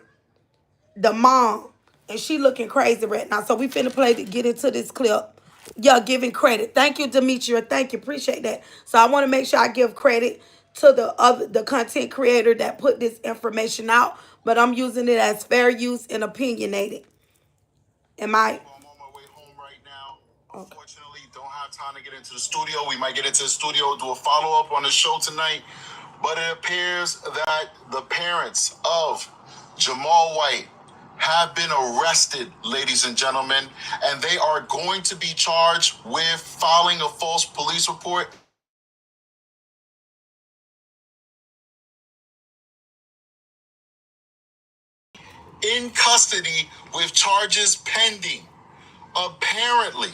the mom, and she looking crazy right now. So we finna play to get into this clip. Yeah, giving credit. Thank you, Demetria. Thank you. Appreciate that. So I want to make sure I give credit to the content creator that put this information out, but I'm using it as fair use and opinionated. Am I? I'm on my way home right now. Unfortunately, don't have time to get into the studio. We might get into the studio, do a follow-up on the show tonight. But it appears that the parents of Jamal White have been arrested, ladies and gentlemen, and they are going to be charged with filing a false police report. In custody with charges pending. Apparently,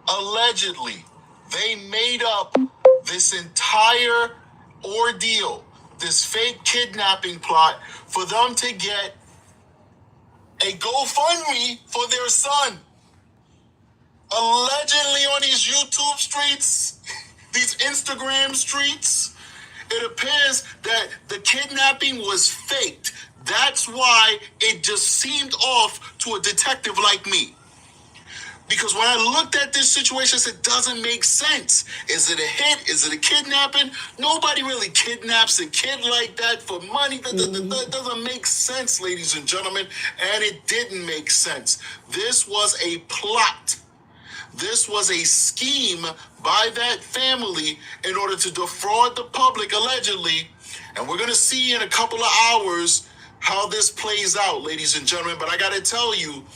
Allegedly, they made up this entire ordeal, this fake kidnapping plot for them to get a GoFundMe for their son. Allegedly on these YouTube streets, these Instagram streets, it appears that the kidnapping was faked. That's why it just seemed off to a detective like me. Because when I looked at this situation, I said, it doesn't make sense. Is it a hit? Is it a kidnapping? Nobody really kidnaps a kid like that for money. That doesn't make sense, ladies and gentlemen. And it didn't make sense. This was a plot. This was a scheme by that family in order to defraud the public, allegedly. And we're going to see in a couple of hours how this plays out, ladies and gentlemen. But I got to tell you,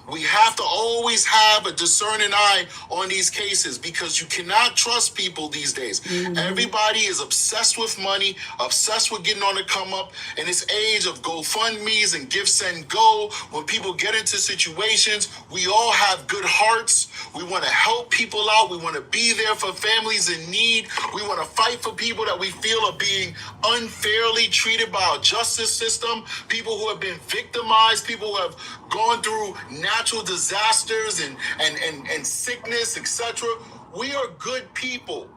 we have to always have a discerning eye on these cases because you cannot trust people these days. Everybody is obsessed with money, obsessed with getting on the come up. In this age of GoFundMes and Give, Send, Go, when people get into situations, we all have good hearts. We want to help people out. We want to be there for families in need. We want to fight for people that we feel are being unfairly treated by our justice system, people who have been victimized, people who have gone through natural disasters and sickness, etc. We are good people.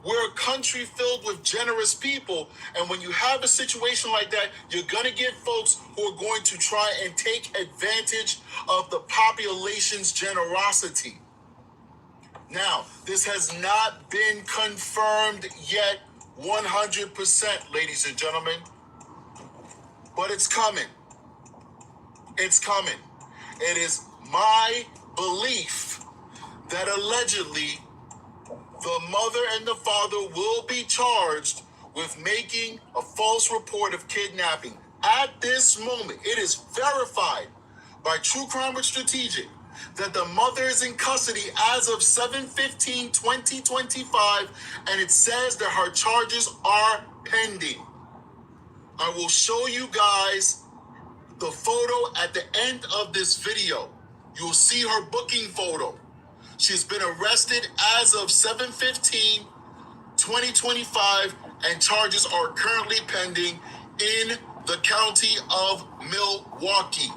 We're a country filled with generous people. And when you have a situation like that, you're going to get folks who are going to try and take advantage of the population's generosity. Now, this has not been confirmed yet 100%, ladies and gentlemen. But it's coming. It's coming. It is my belief that allegedly the mother and the father will be charged with making a false report of kidnapping. At this moment, it is verified by True Crime with Strategic that the mother is in custody as of 7/15/2025, and it says that her charges are pending. I will show you guys the photo at the end of this video. You'll see her booking photo. She's been arrested as of 7/15/2025, and charges are currently pending in the county of Milwaukee.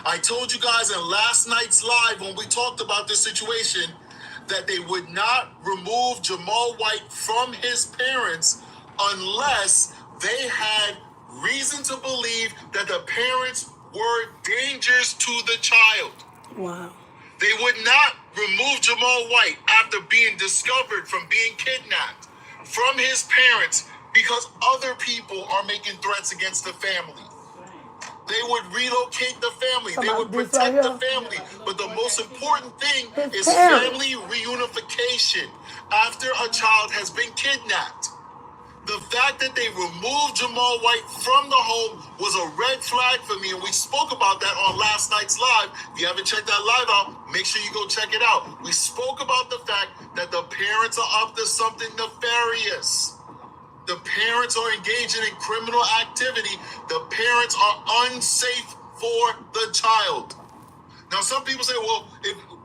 I told you guys in last night's live when we talked about this situation that they would not remove Jamal White from his parents unless they had reason to believe that the parents were dangers to the child. Wow. They would not remove Jamal White after being discovered from being kidnapped from his parents because other people are making threats against the family. They would relocate the family. They would protect the family. But the most important thing is family reunification after a child has been kidnapped. The fact that they removed Jamal White from the home was a red flag for me, and we spoke about that on last night's live. If you haven't checked that live out, make sure you go check it out. We spoke about the fact that the parents are up to something nefarious. The parents are engaging in criminal activity. The parents are unsafe for the child. Now, some people say, well,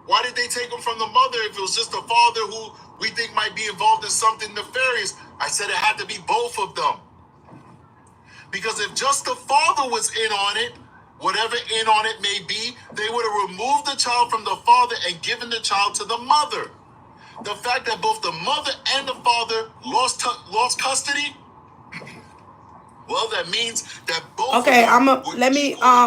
why did they take him from the mother if it was just the father who we think might be involved in something nefarious? I said it had to be both of them. Because if just the father was in on it, whatever in on it may be, they would have removed the child from the father and given the child to the mother. The fact that both the mother and the father lost custody, well, that means that both of them were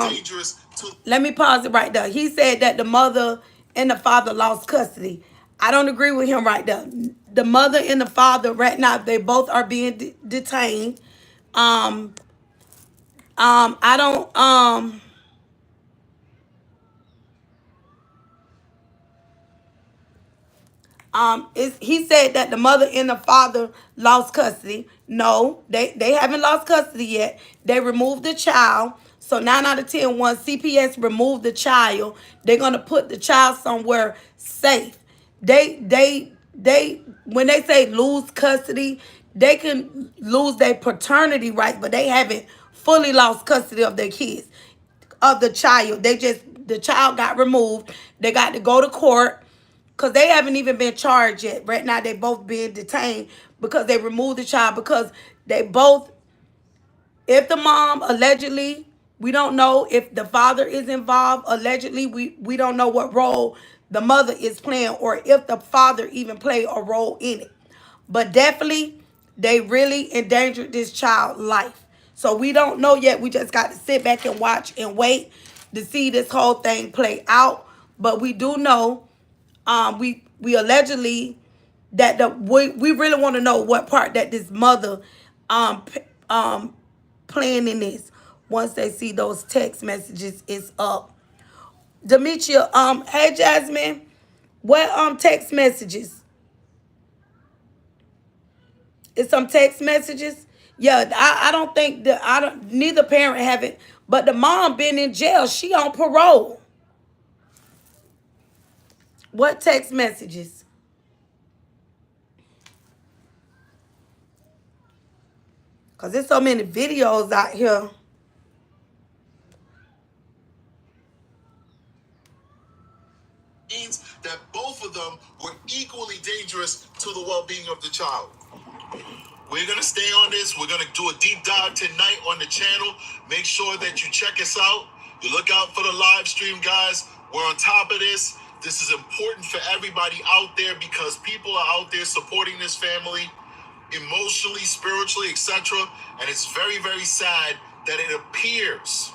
dangerous to. Let me pause it right there. He said that the mother and the father lost custody. I don't agree with him right there. The mother and the father right now, they both are being detained. I don't he said that the mother and the father lost custody. No, they haven't lost custody yet. They removed the child. So 9 out of 10, once CPS removed the child, they're gonna put the child somewhere safe. They when they say lose custody, they can lose their paternity rights, but they haven't fully lost custody of their kids. of the child. The child got removed. They got to go to court because they haven't even been charged yet. Right now, they both being detained because they removed the child because they both, if the mom allegedly, we don't know if the father is involved. Allegedly, we don't know what role the mother is playing or if the father even played a role in it. But definitely, they really endangered this child's life. So we don't know yet. We just got to sit back and watch and wait to see this whole thing play out. But we do know, we allegedly that we really want to know what part that this mother playing in this. Once they see those text messages is up. Demetria, hey Jasmine, what text messages? It's some text messages. Yeah, I don't think that neither parent have it, but the mom been in jail. She on parole. What text messages? Cause there's so many videos out here. Means that both of them were equally dangerous to the well-being of the child. We're going to stay on this. We're going to do a deep dive tonight on the channel. Make sure that you check us out. You look out for the live stream, guys. We're on top of this. This is important for everybody out there because people are out there supporting this family emotionally, spiritually, etc. And it's very, very sad that it appears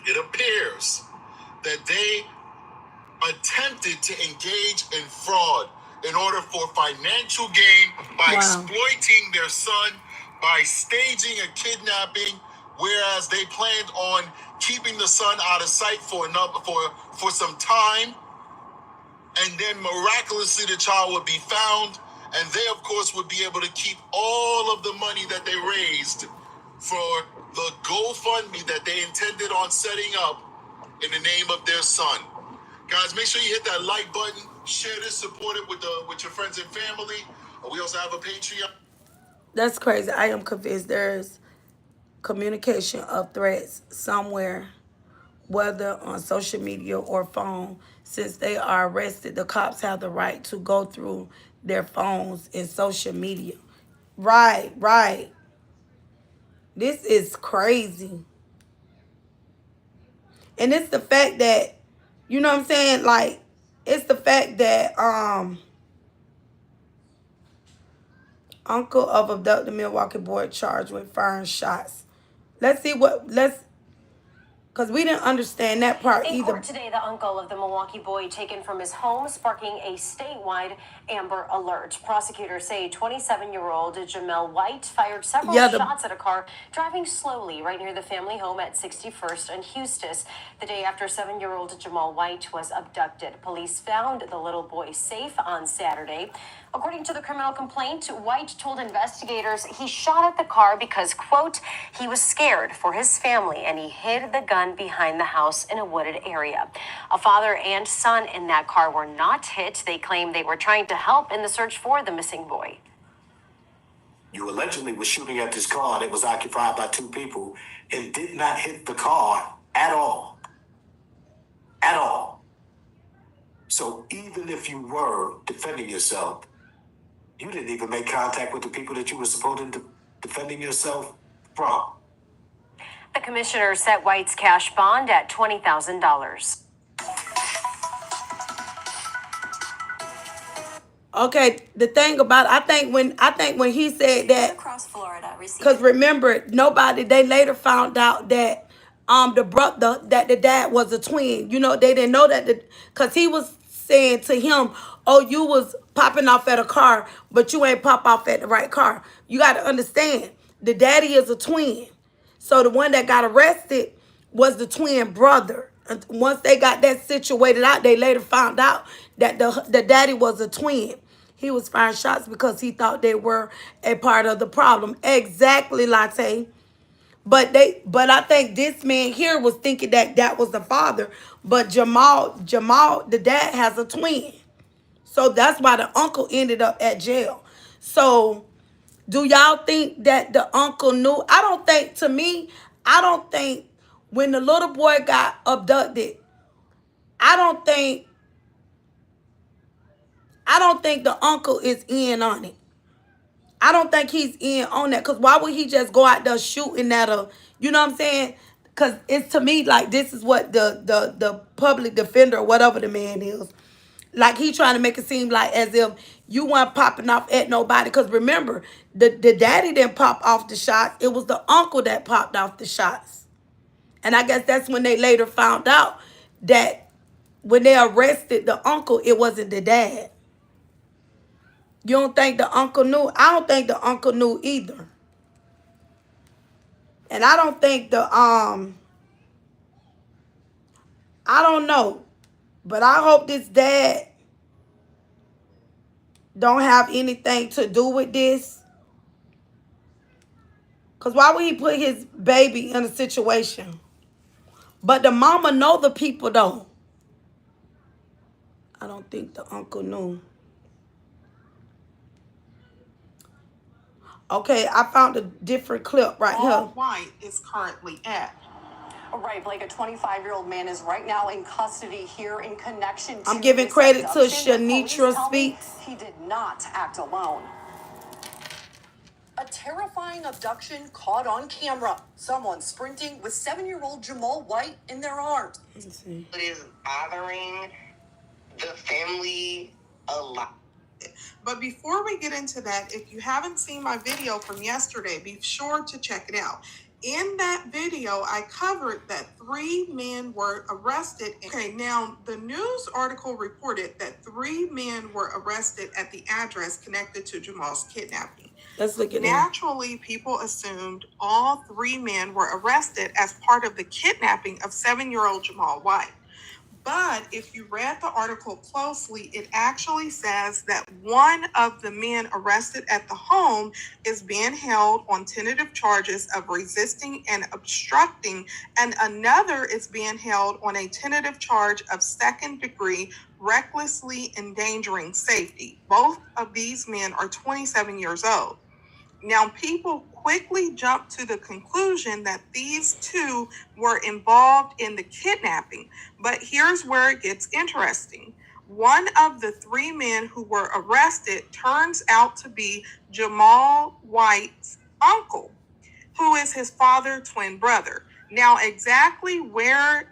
that they attempted to engage in fraud in order for financial gain by exploiting their son, by staging a kidnapping, whereas they planned on keeping the son out of sight for some time, and then miraculously the child would be found, and they of course would be able to keep all of the money that they raised for the GoFundMe that they intended on setting up in the name of their son. Guys, make sure you hit that like button, share this, support it with your friends and family. We also have a Patreon. That's crazy. I am convinced there's communication of threats somewhere, whether on social media or phone. Since they are arrested, the cops have the right to go through their phones and social media. Right. This is crazy. And it's the fact that, you know what I'm saying? Like, it's the fact that uncle of abducted Milwaukee boy charged with firing shots. Let's see because we didn't understand that part In either. court today, the uncle of the Milwaukee boy taken from his home, sparking a statewide Amber Alert. Prosecutors say 27-year-old Jamel White fired several shots at a car driving slowly right near the family home at 61st and Eustis the day after 7-year-old Jamal White was abducted. Police found the little boy safe on Saturday. According to the criminal complaint, White told investigators he shot at the car because, quote, he was scared for his family and he hid the gun behind the house in a wooded area. A father and son in that car were not hit. They claim they were trying to help in the search for the missing boy. You allegedly were shooting at this car that was occupied by two people and did not hit the car at all. At all. So even if you were defending yourself, you didn't even make contact with the people that you were supposed to defending yourself from. The commissioner set White's cash bond at $20,000. Okay, the thing about I think when he said that, Across Florida, because remember, they later found out that the dad was a twin. You know, they didn't know that because he was saying to him, oh, you was popping off at a car, but you ain't pop off at the right car. You got to understand, the daddy is a twin. So the one that got arrested was the twin brother. And once they got that situated out, they later found out that the daddy was a twin. He was firing shots because he thought they were a part of the problem. Exactly, Latte. But I think this man here was thinking that was the father. But Jamal, the dad has a twin. So that's why the uncle ended up at jail. So do y'all think that the uncle knew? I don't think when the little boy got abducted, I don't think the uncle is in on it. I don't think he's in on that. Because why would he just go out there shooting at a, you know what I'm saying? Because it's to me like this is what the public defender or whatever the man is. Like he trying to make it seem like as if you weren't popping off at nobody. Because remember, the daddy didn't pop off the shots. It was the uncle that popped off the shots. And I guess that's when they later found out that when they arrested the uncle, it wasn't the dad. You don't think the uncle knew? I don't think the uncle knew either. And I don't think I don't know. But I hope this dad don't have anything to do with this. Because why would he put his baby in a situation? But the mama know the people though. I don't think the uncle knew. Okay, I found a different clip right here. White is currently at. Right, Blake, a 25-year-old man is right now in custody here in connection to I'm giving this credit to abduction. Shanitra Speaks. He did not act alone. A terrifying abduction caught on camera. Someone sprinting with 7-year-old Jamal White in their arms. Let's see. It is bothering the family a lot. But before we get into that, if you haven't seen my video from yesterday, be sure to check it out. In that video, I covered that 3 men were arrested. Okay, now the news article reported that 3 men were arrested at the address connected to Jamal's kidnapping. Let's look at that. Naturally, people assumed all 3 men were arrested as part of the kidnapping of 7-year-old Jamal White. But if you read the article closely, it actually says that one of the men arrested at the home is being held on tentative charges of resisting and obstructing, and another is being held on a tentative charge of second-degree recklessly endangering safety. Both of these men are 27 years old. Now, people quickly jumped to the conclusion that these 2 were involved in the kidnapping. But here's where it gets interesting. One of the 3 men who were arrested turns out to be Jamal White's uncle, who is his father's twin brother. Now, exactly where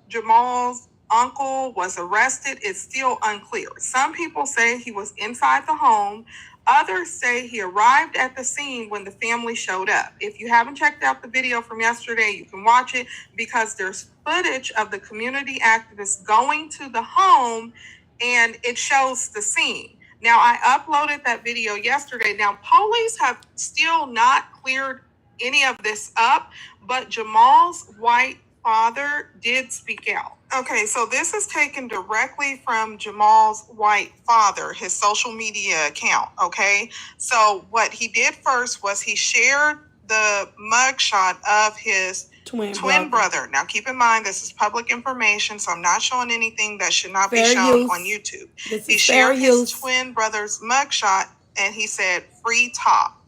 Jamal's uncle was arrested is still unclear. Some people say he was inside the home. Others say he arrived at the scene when the family showed up. If you haven't checked out the video from yesterday, you can watch it because there's footage of the community activists going to the home and it shows the scene. Now, I uploaded that video yesterday. Now, police have still not cleared any of this up, but Jamal's white father did speak out. Okay, so this is taken directly from Jamal's white father, his social media account, okay? So what he did first was he shared the mugshot of his twin brother. Now, keep in mind, this is public information, so I'm not showing anything that should not be shown on YouTube. He shared his twin brother's mugshot, and he said, "Free Top."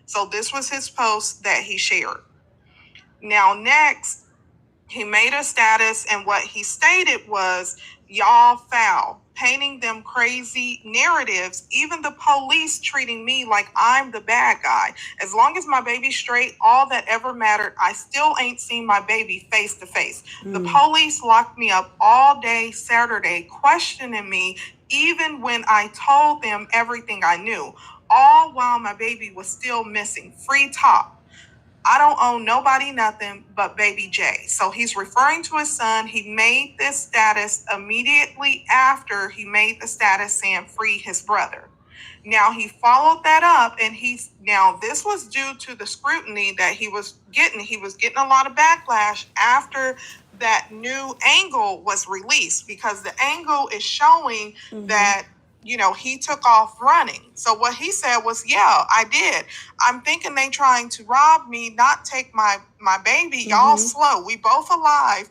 So this was his post that he shared. Now, next, he made a status, and what he stated was, "Y'all foul, painting them crazy narratives, even the police treating me like I'm the bad guy. As long as my baby's straight, all that ever mattered, I still ain't seen my baby face to face. The police locked me up all day Saturday, questioning me, even when I told them everything I knew, all while my baby was still missing. Free Top. I don't owe nobody nothing but baby J." So he's referring to his son. He made this status immediately after he made the status saying free his brother. Now he followed that up, and now this was due to the scrutiny that he was getting. He was getting a lot of backlash after that new angle was released, because the angle is showing that, you know, he took off running. So what he said was, "Yeah, I did. I'm thinking they trying to rob me, not take my baby. Y'all slow. We both alive.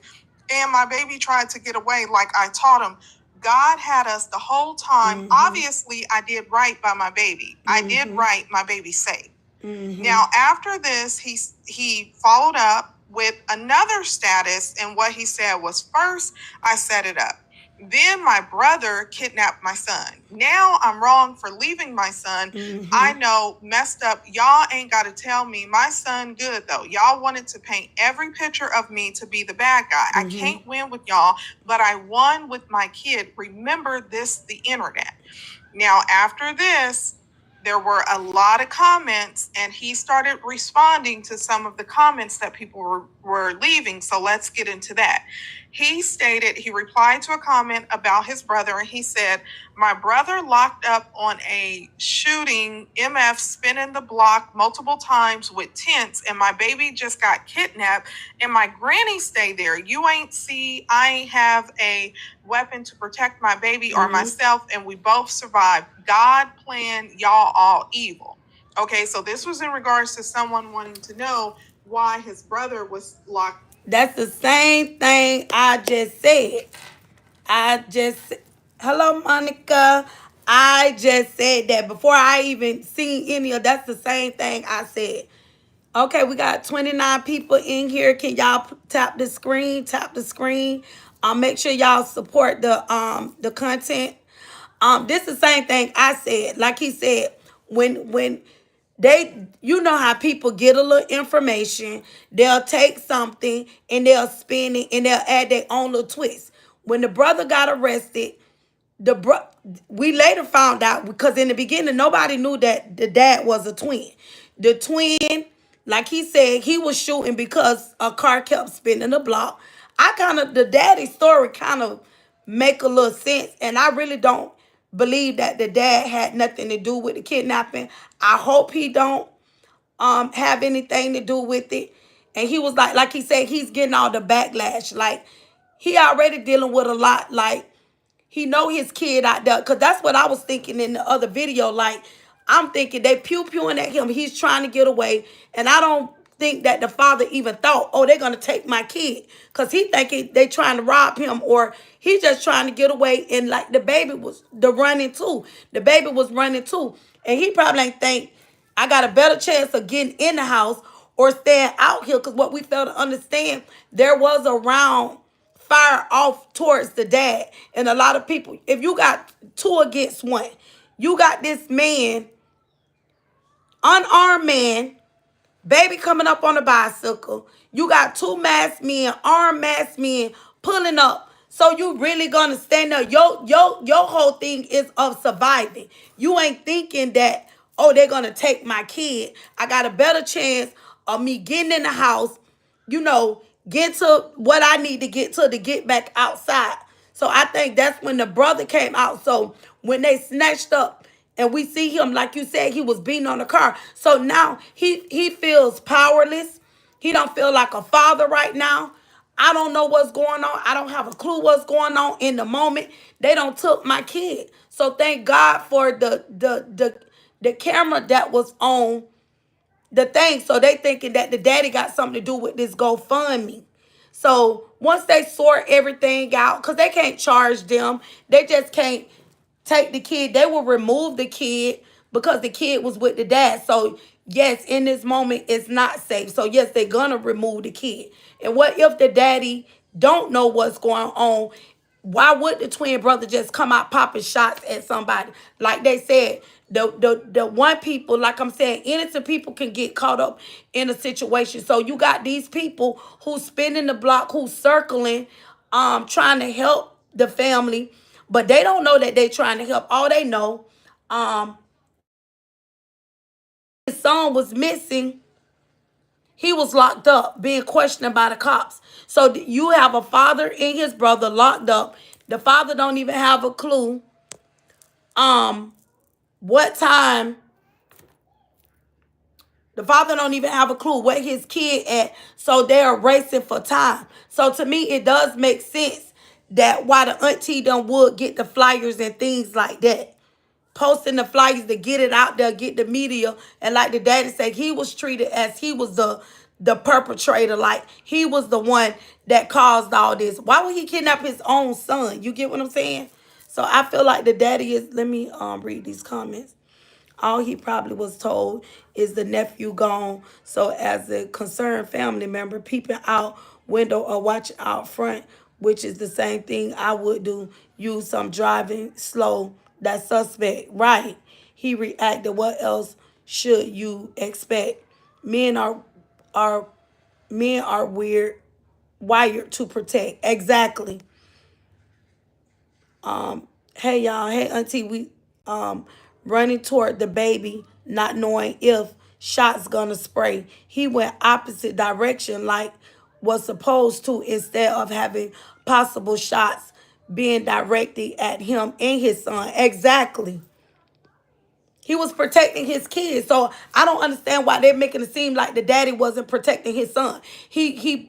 And my baby tried to get away like I taught him. God had us the whole time. Obviously, I did right by my baby. I did right. My baby's safe." Now, after this, he followed up with another status, and what he said was, first, I set it up. Then my brother kidnapped my son. Now I'm wrong for leaving my son. I know, messed up. Y'all ain't got to tell me. My son good, though. Y'all wanted to paint every picture of me to be the bad guy. I can't win with y'all, but I won with my kid. Remember this, the internet. Now, after this, there were a lot of comments, and he started responding to some of the comments that people were leaving. So let's get into that. He stated, he replied to a comment about his brother, and he said, my brother locked up on a shooting, MF spinning the block multiple times with tents, and my baby just got kidnapped, and my granny stayed there. You ain't see, I ain't have a weapon to protect my baby or myself, and we both survived. God planned, y'all all evil. Okay, so this was in regards to someone wanting to know why his brother was locked. That's the same thing I just said. Hello, Monica. I just said that before I even seen any of that's the same thing I said. Okay, we got 29 people in here. Can y'all tap the screen? Tap the screen. Make sure y'all support the content. This is the same thing I said. Like he said, when they, you know how people get a little information, they'll take something and they'll spin it and they'll add their own little twist. When the brother got arrested, we later found out, because in the beginning nobody knew that the dad was a twin. The twin, like he said, he was shooting because a car kept spinning the block. The daddy story kind of make a little sense, and I really don't believe that the dad had nothing to do with the kidnapping. I hope he don't have anything to do with it. And he was like he said, he's getting all the backlash. Like, he already dealing with a lot. Like, he know his kid out there, because that's what I was thinking in the other video. Like, I'm thinking they pew-pewing at him. He's trying to get away. And I don't think that the father even thought, oh, they're going to take my kid. Because he thinking they trying to rob him, or he just trying to get away. And like the baby was running too. The baby was running too. And he probably ain't think, I got a better chance of getting in the house or staying out here. Because what we failed to understand, there was a round fire off towards the dad. And a lot of people, if you got 2 against 1, you got this man, unarmed man, baby coming up on a bicycle. You got 2 masked men, armed masked men pulling up. So you really gonna stand there? Your whole thing is of surviving. You ain't thinking that, oh, they're gonna take my kid. I got a better chance of me getting in the house, get to what I need to get back outside. So I think that's when the brother came out. So when they snatched up and we see him, like you said, he was beating on the car. So now he feels powerless. He don't feel like a father right now. I don't know what's going on. I don't have a clue what's going on in the moment. They don't took my kid. So thank God for the camera that was on the thing. So they thinking that the daddy got something to do with this GoFundMe. So once they sort everything out, because they can't charge them, they just can't take the kid. They will remove the kid because the kid was with the dad. So yes, in this moment, it's not safe. So yes, they're gonna remove the kid. And what if the daddy don't know what's going on? Why would the twin brother just come out popping shots at somebody? Like they said, the one people, like I'm saying, innocent people can get caught up in a situation. So you got these people who's spinning the block, who's circling, trying to help the family, but they don't know that they trying to help. All they know, his son was missing. He was locked up, being questioned by the cops. So you have a father and his brother locked up. The father don't even have a clue what time. The father don't even have a clue what his kid at. So they're racing for time. So to me, it does make sense that why the auntie done would get the flyers and things like that. Posting the flyers to get it out there, get the media. And like the daddy said, he was treated as he was the perpetrator. Like he was the one that caused all this. Why would he kidnap his own son? You get what I'm saying? So I feel like the daddy is, let me read these comments. All he probably was told is the nephew gone. So as a concerned family member, peeping out window or watching out front, which is the same thing I would do, use some driving slow, that suspect. Right. He reacted. What else should you expect? Men are men are weird, wired to protect. Exactly. Hey y'all, hey auntie, we running toward the baby, not knowing if shots gonna spray. He went opposite direction like was supposed to instead of having possible shots being directed at him and his son. Exactly. He was protecting his kids. So I don't understand why they're making it seem like the daddy wasn't protecting his son. He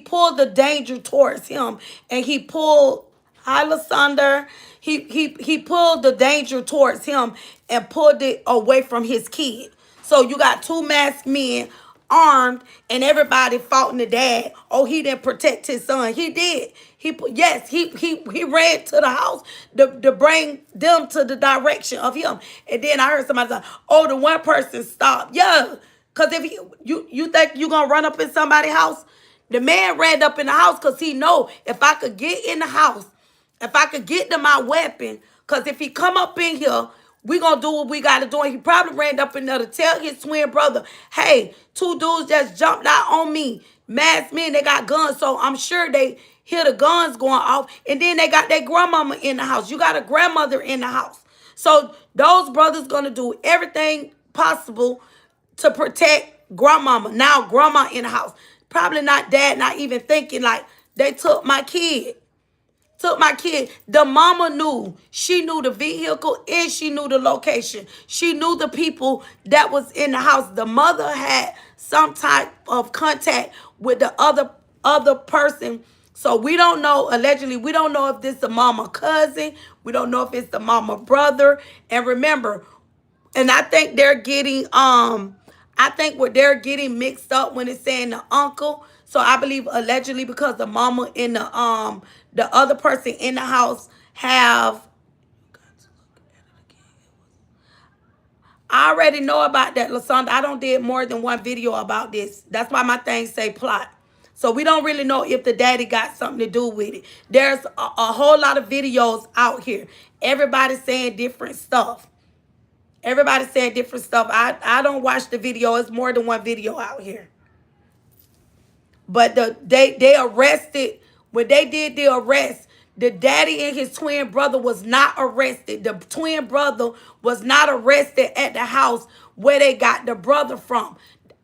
pulled the danger towards him, and he pulled hi Lysander. He pulled the danger towards him and pulled it away from his kid. So you got two masked men armed, and everybody fought the dad. Oh, he didn't protect his son. He did. He ran to the house to bring them to the direction of him. And then I heard somebody say, "Oh, the one person stopped." Yeah, because if you think you gonna run up in somebody's house, the man ran up in the house because he know if I could get in the house, if I could get to my weapon, because if he come up in here, we gonna do what we gotta do. And he probably ran up in there to tell his twin brother, hey, two dudes just jumped out on me. Masked men, they got guns. So I'm sure they hear the guns going off. And then they got their grandmama in the house. You got a grandmother in the house. So those brothers gonna do everything possible to protect grandmama. Now grandma in the house. Probably not dad, not even thinking like they took my kid. Took my kid. The mama knew. She knew the vehicle and she knew the location. She knew the people that was in the house. The mother had some type of contact with the other person. So we don't know, allegedly, we don't know if this is the mama cousin. We don't know if it's the mama brother. And remember, and I think they're getting I think what they're getting mixed up when it's saying the uncle. So I believe allegedly because the mama and the other person in the house have, I already know about that, Lasonda. I don't did more than one video about this. That's why my thing say plot. So we don't really know if the daddy got something to do with it. There's a whole lot of videos out here. Everybody's saying different stuff. Everybody's saying different stuff. I don't watch the video. It's more than one video out here. But they arrested, when they did the arrest, the daddy and his twin brother was not arrested. The twin brother was not arrested at the house where they got the brother from.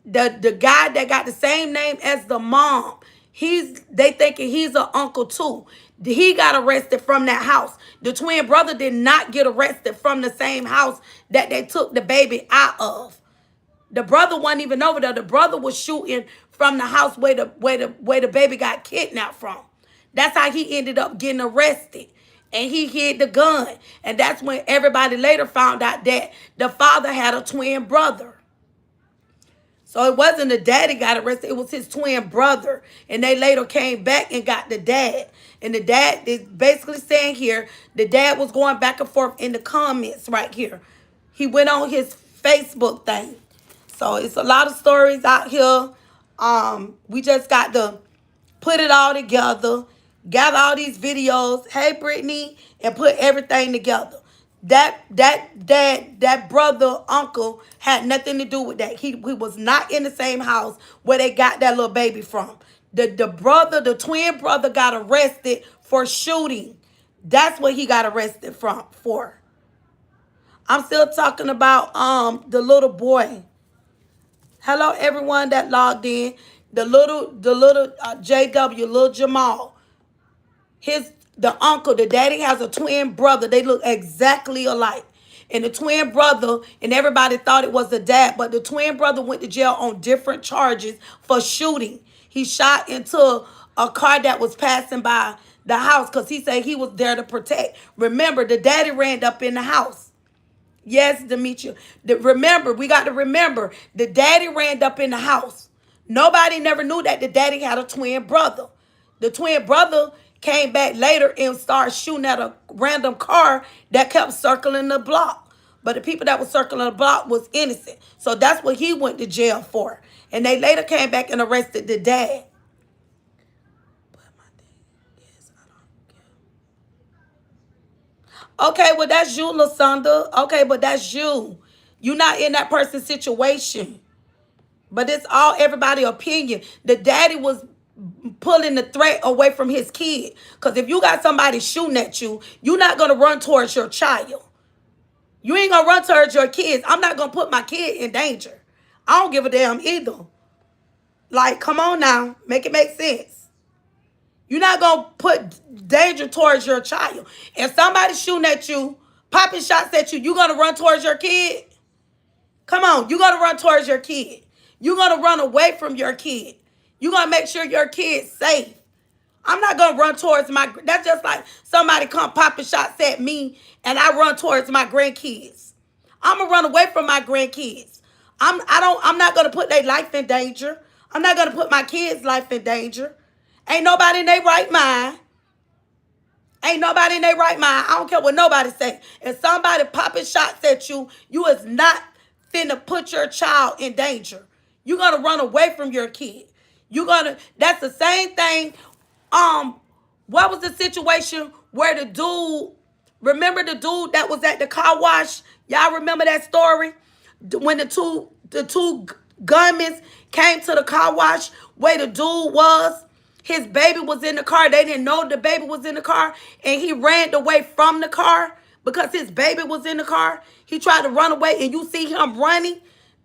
The guy that got the same name as the mom, they thinking he's an uncle too. He got arrested from that house. The twin brother did not get arrested from the same house that they took the baby out of. The brother wasn't even over there. The brother was shooting from the house where the baby got kidnapped from. That's how he ended up getting arrested. And he hid the gun. And that's when everybody later found out that the father had a twin brother. So it wasn't the daddy got arrested. It was his twin brother. And they later came back and got the dad. And the dad is basically saying here, the dad was going back and forth in the comments right here. He went on his Facebook thing. So it's a lot of stories out here. We just got to put it all together, gather all these videos. Hey, Brittany, and put everything together. That brother, uncle had nothing to do with that. He was not in the same house where they got that little baby from. The twin brother got arrested for shooting. That's what he got arrested for. I'm still talking about the little boy. Hello, everyone that logged in. The little JW, little Jamal. The uncle, the daddy has a twin brother. They look exactly alike. And the twin brother, and everybody thought it was the dad, but the twin brother went to jail on different charges for shooting. He shot into a car that was passing by the house because he said he was there to protect. Remember, the daddy ran up in the house. Yes, Demetria. Remember, we got to remember, the daddy ran up in the house. Nobody never knew that the daddy had a twin brother. The twin brother came back later and started shooting at a random car that kept circling the block. But the people that were circling the block was innocent. So that's what he went to jail for. And they later came back and arrested the dad. Okay, well, that's you, Lasonda. Okay, but that's you. You're not in that person's situation. But it's all everybody's opinion. The daddy was pulling the threat away from his kid. Because if you got somebody shooting at you, you're not going to run towards your child. You ain't going to run towards your kids. I'm not going to put my kid in danger. I don't give a damn either. Like, come on now. Make it make sense. You're not going to put danger towards your child. If somebody's shooting at you, popping shots at you, you going to run towards your kid? Come on. You're going to run towards your kid. You're going to run away from your kid. You're going to make sure your kid's safe. I'm not going to run towards my... That's just like somebody come popping shots at me and I run towards my grandkids. I'm going to run away from my grandkids. I'm not going to put their life in danger. I'm not going to put my kids' life in danger. Ain't nobody in their right mind. Ain't nobody in their right mind. I don't care what nobody say. If somebody popping shots at you, you is not finna put your child in danger. You're gonna run away from your kid. That's the same thing. What was the situation where the dude, remember the dude that was at the car wash? Y'all remember that story? When the two gunmen came to the car wash where the dude was, his baby was in the car. They didn't know the baby was in the car, and he ran away from the car because his baby was in the car. He tried to run away, and you see him running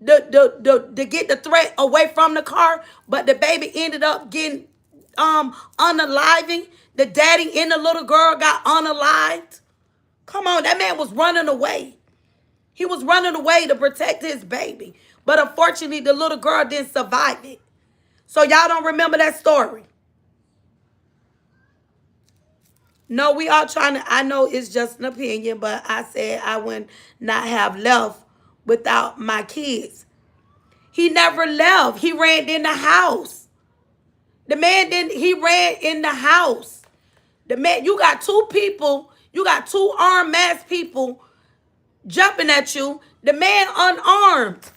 to get the threat away from the car, but the baby ended up getting unaliving. The daddy and the little girl got unalived. Come on, that man was running away. He was running away to protect his baby. But unfortunately, the little girl didn't survive it. So y'all don't remember that story? No, we all trying to, I know it's just an opinion, but I said I would not have left without my kids. He never left. He ran in the house. The man didn't, he ran in the house. The man, you got two people, you got two armed masked people jumping at you. The man unarmed.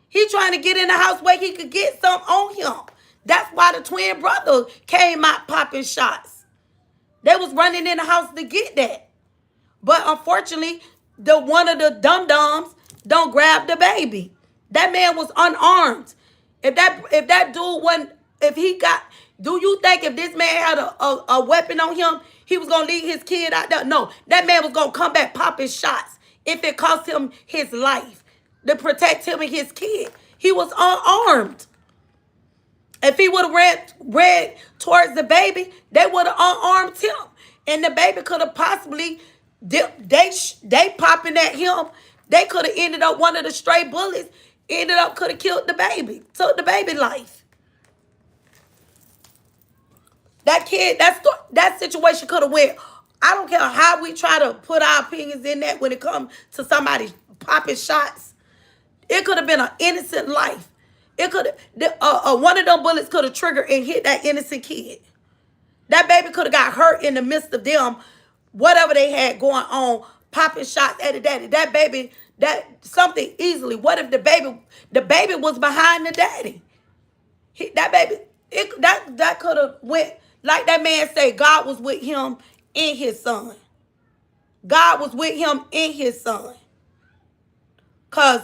He trying to get in the house where he could get some on him. That's why the twin brother came out popping shots. They was running in the house to get that. But unfortunately, one of the dum-dums don't grab the baby. That man was unarmed. If that dude wasn't, if he got, do you think if this man had a weapon on him, he was going to leave his kid out there? No, that man was going to come back popping shots if it cost him his life to protect him and his kid. He was unarmed. If he would have ran towards the baby, they would have unarmed him. And the baby could have possibly, they popping at him, they could have ended up, one of the stray bullets, could have killed the baby, took the baby life. That kid, that situation could have went, I don't care how we try to put our opinions in that when it comes to somebody popping shots. It could have been an innocent life. It could have, one of them bullets could have triggered and hit that innocent kid. That baby could have got hurt in the midst of them, whatever they had going on, popping shots at the daddy. That baby, that something easily. What if the baby was behind the daddy? That could have went, like that man said, God was with him in his son. God was with him in his son. Because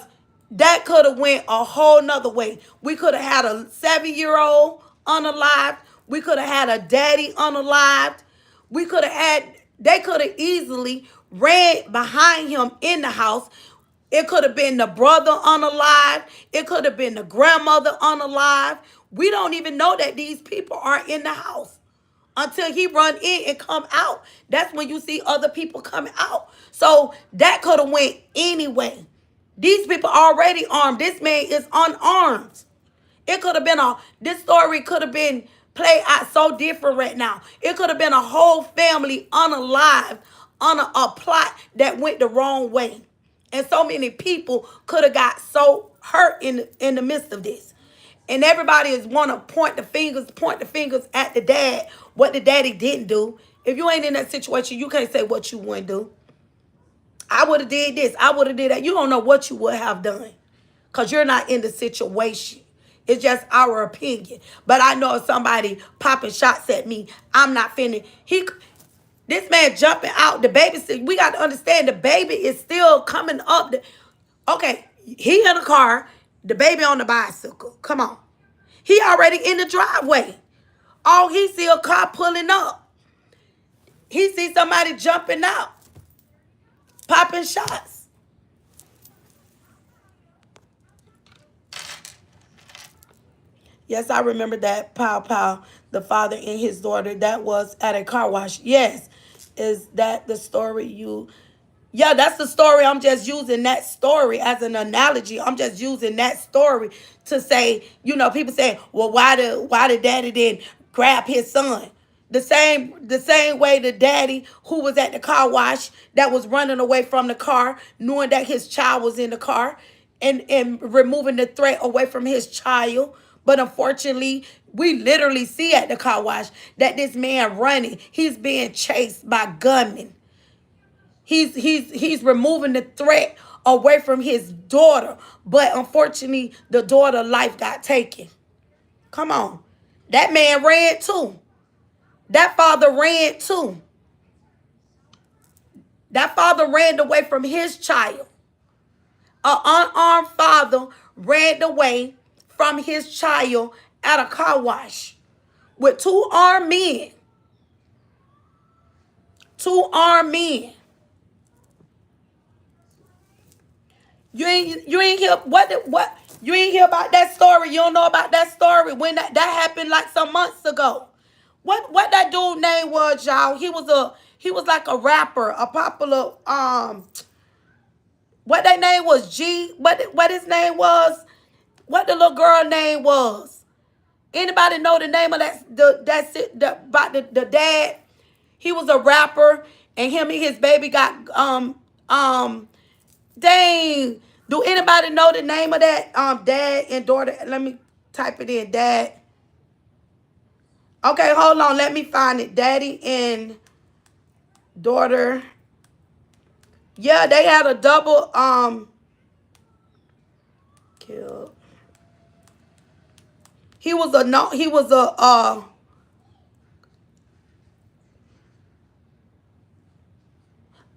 that could have went a whole nother way. We could have had a 7-year-old unalived. We could have had a daddy unalived. They could have easily ran behind him in the house. It could have been the brother unalived. It could have been the grandmother unalived. We don't even know that these people are in the house until he run in and come out. That's when you see other people coming out. So that could have went anyway. These people already armed. This man is unarmed. It could have been this story could have been played out so different right now. It could have been a whole family unalived on a plot that went the wrong way. And so many people could have got so hurt in the midst of this. And everybody is want to point the fingers at the dad, what the daddy didn't do. If you ain't in that situation, you can't say what you wouldn't do. I would have did this. I would have did that. You don't know what you would have done because you're not in the situation. It's just our opinion. But I know if somebody popping shots at me, I'm not finna. This man jumping out. The baby, we got to understand the baby is still coming up. Okay, he in a car. The baby on the bicycle. Come on. He already in the driveway. All he see a car pulling up. He see somebody jumping out, popping shots. Yes, I remember that. Pow pow. The father and his daughter. That was at a car wash. Yes. Is that the story you... Yeah, that's the story. I'm just using that story as an analogy. I'm just using that story to say, you know, people say, well, why did daddy then grab his son? The same way the daddy who was at the car wash that was running away from the car, knowing that his child was in the car and removing the threat away from his child. But unfortunately, we literally see at the car wash that this man running, he's being chased by gunmen. He's removing the threat away from his daughter. But unfortunately, the daughter's life got taken. Come on. That man ran too. That father ran too. That father ran away from his child. An unarmed father ran away from his child at a car wash with two armed men. Two armed men. You ain't hear what you ain't hear about that story. You don't know about that story when that happened like some months ago. What that dude name was, y'all? He was like a rapper, a popular what that name was, G. What his name was? What the little girl name was? Anybody know the name of about the dad? He was a rapper, and him and his baby got dang. Do anybody know the name of that dad and daughter? Let me type it in. Dad. Okay, hold on. Let me find it. Daddy and daughter. Yeah, they had a double kill. He was a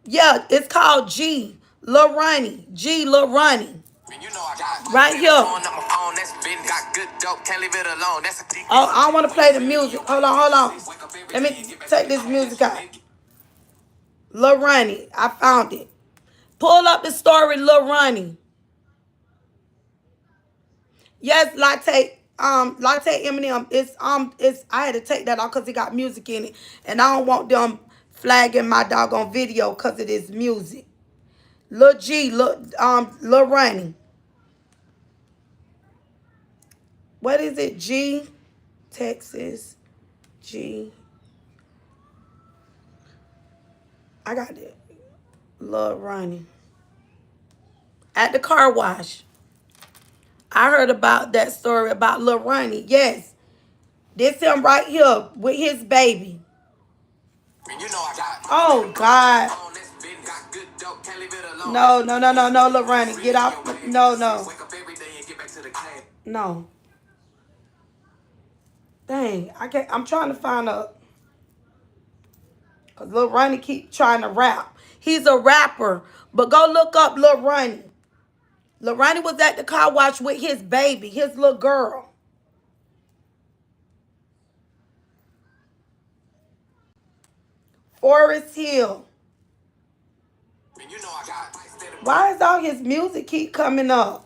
yeah, it's called G. Lil Ronnie. G. Lil Ronnie. Right here. Oh, I don't want to play the music. Hold on. Let me take this music out. Lil Ronnie. I found it. Pull up the story, Lil Ronnie. Yes, Latte Eminem. It's I had to take that off because it got music in it. And I don't want them flagging my doggone video because it is music. Lil G, Lil Ronnie. What is it? G, Texas, G. I got it. Lil Ronnie. At the car wash. I heard about that story about Lil Ronnie. Yes. This him right here with his baby. Oh, God. No, Lil Ronnie. Get off. No. No. Dang, I can't. I'm trying to find a... Because Lil Ronnie keep trying to rap. He's a rapper. But go look up Lil Ronnie. Lil Ronnie was at the car wash with his baby, his little girl. Forest Hill. Why is all his music keep coming up?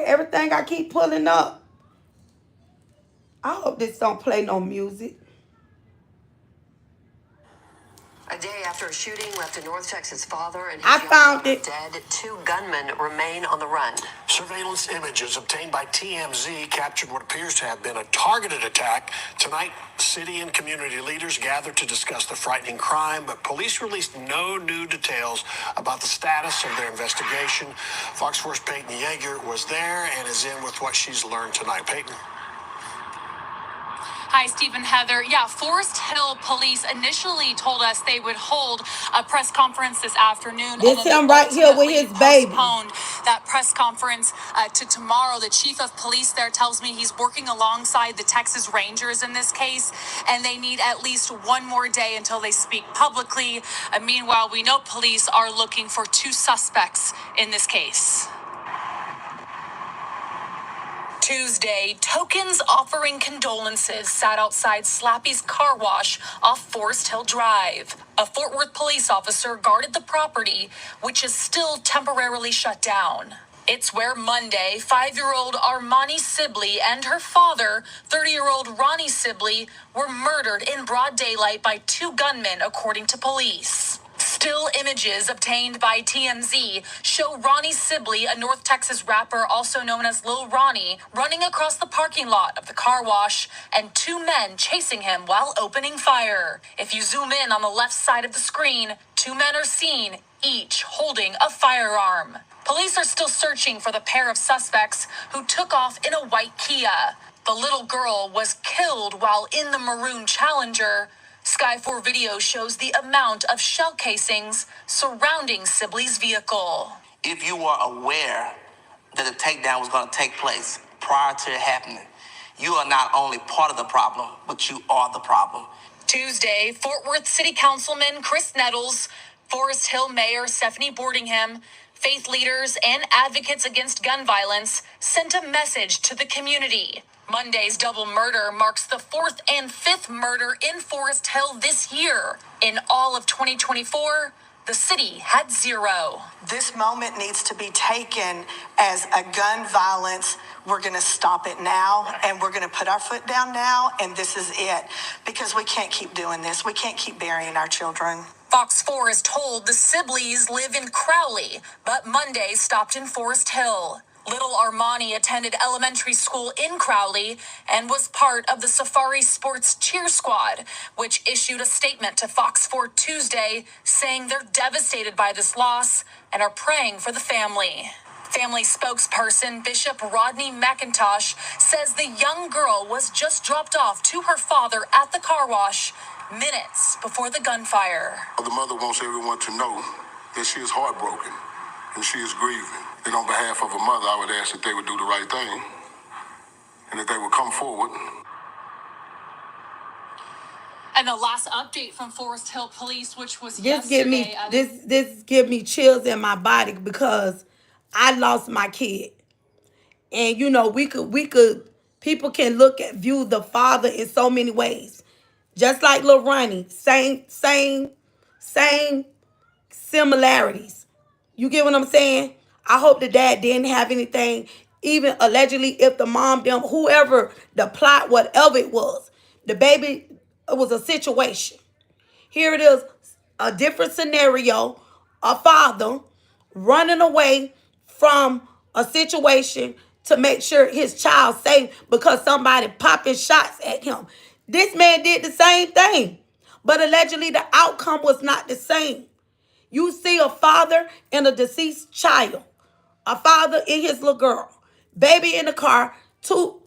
Everything I keep pulling up. I hope this don't play no music. day after a shooting left a North Texas father and his I young found daughter it. dead, 2 gunmen remain on the run. Surveillance images obtained by TMZ captured what appears to have been a targeted attack. Tonight, city and community leaders gathered to discuss the frightening crime, but police released no new details about the status of their investigation. Fox 4's Peyton Yeager was there and is in with what she's learned tonight. Peyton. Hi, Steve and Heather. Yeah, Forest Hill police initially told us they would hold a press conference this afternoon. This And then him they right here with ultimately his baby. postponed that press conference to tomorrow. The chief of police there tells me he's working alongside the Texas Rangers in this case, and they need at least one more day until they speak publicly. Meanwhile, we know police are looking for 2 suspects in this case. Tuesday, tokens offering condolences sat outside Slappy's car wash off Forest Hill Drive. A Fort Worth police officer guarded the property, which is still temporarily shut down. It's where Monday, 5-year-old Armani Sibley and her father, 30-year-old Ronnie Sibley, were murdered in broad daylight by 2 gunmen, according to police. Still images obtained by TMZ show Ronnie Sibley, a North Texas rapper also known as Lil Ronnie, running across the parking lot of the car wash and 2 men chasing him while opening fire. If you zoom in on the left side of the screen, 2 men are seen, each holding a firearm. Police are still searching for the pair of suspects who took off in a white Kia. The little girl was killed while in the maroon Challenger. Sky 4 video shows the amount of shell casings surrounding Sibley's vehicle. If you were aware that the takedown was going to take place prior to it happening, you are not only part of the problem, but you are the problem. Tuesday, Fort Worth City Councilman Chris Nettles, Forest Hill Mayor Stephanie Boardingham, faith leaders, and advocates against gun violence sent a message to the community. Monday's double murder marks the 4th and 5th murder in Forest Hill this year. In all of 2024, the city had 0. This moment needs to be taken as a gun violence. We're going to stop it now, and we're going to put our foot down now, and this is it. Because we can't keep doing this. We can't keep burying our children. Fox 4 is told the Sibleys live in Crowley, but Monday stopped in Forest Hill. Little Armani attended elementary school in Crowley and was part of the Safari Sports Cheer Squad, which issued a statement to Fox 4 Tuesday saying they're devastated by this loss and are praying for the family. Family spokesperson Bishop Rodney McIntosh says the young girl was just dropped off to her father at the car wash minutes before the gunfire. The mother wants everyone to know that she is heartbroken and she is grieving. And on behalf of her mother, I would ask that they would do the right thing and that they would come forward. And the last update from Forest Hill Police, which was This give me chills in my body because I lost my kid. And you know, people can view the father in so many ways. Just like Lil Ronnie, same similarities. You get what I'm saying? I hope the dad didn't have anything, even allegedly, if the mom, them, whoever, the plot, whatever it was. The baby, it was a situation. Here it is, a different scenario, a father running away from a situation to make sure his child's safe because somebody popping shots at him. This man did the same thing, but allegedly the outcome was not the same. You see a father and a deceased child, a father and his little girl, baby in the car, 2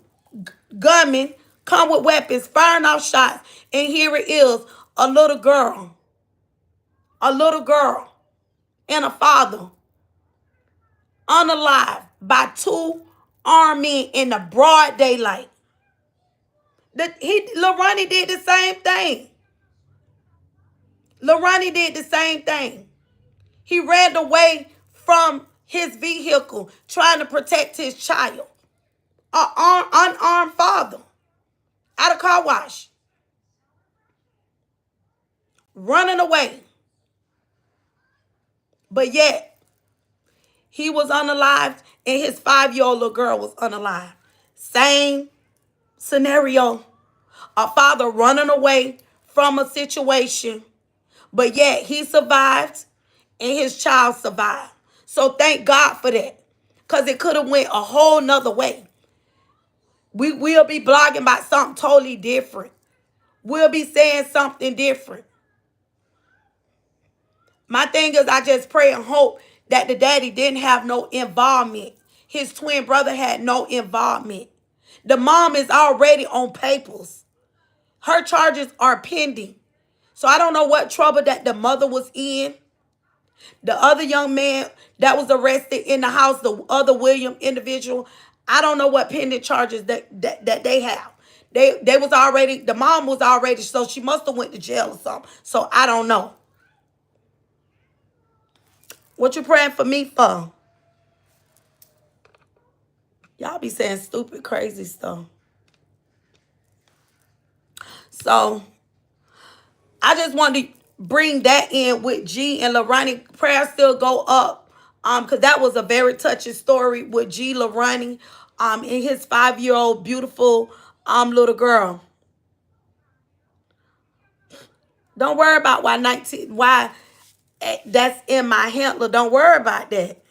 gunmen come with weapons, firing off shots, and here it is, a little girl and a father unalive by 2 armed men in the broad daylight. Lil Ronnie did the same thing. He ran away from his vehicle trying to protect his child. An unarmed father at a car wash. Running away. But yet, he was unalived and his 5-year-old little girl was unalived. Same scenario. A father running away from a situation, But yet he survived and his child survived. So thank God for that. Because it could have went a whole nother way. We will be blogging about something totally different. We'll be saying something different. My thing is, I just pray and hope that the daddy didn't have no involvement. His twin brother had no involvement. The mom is already on papers. Her charges are pending. So I don't know what trouble that the mother was in. The other young man that was arrested in the house, the other William individual, I don't know what pending charges that they have. They was already, the mom was already, so she must have went to jail or something. So I don't know. What you praying for me for? Y'all be saying stupid, crazy stuff. So I just wanted to bring that in with G and Lorani. Prayers still go up. Because that was a very touching story with G Lorani, and his 5-year-old beautiful little girl. Don't worry about why that's in my handler. Don't worry about that.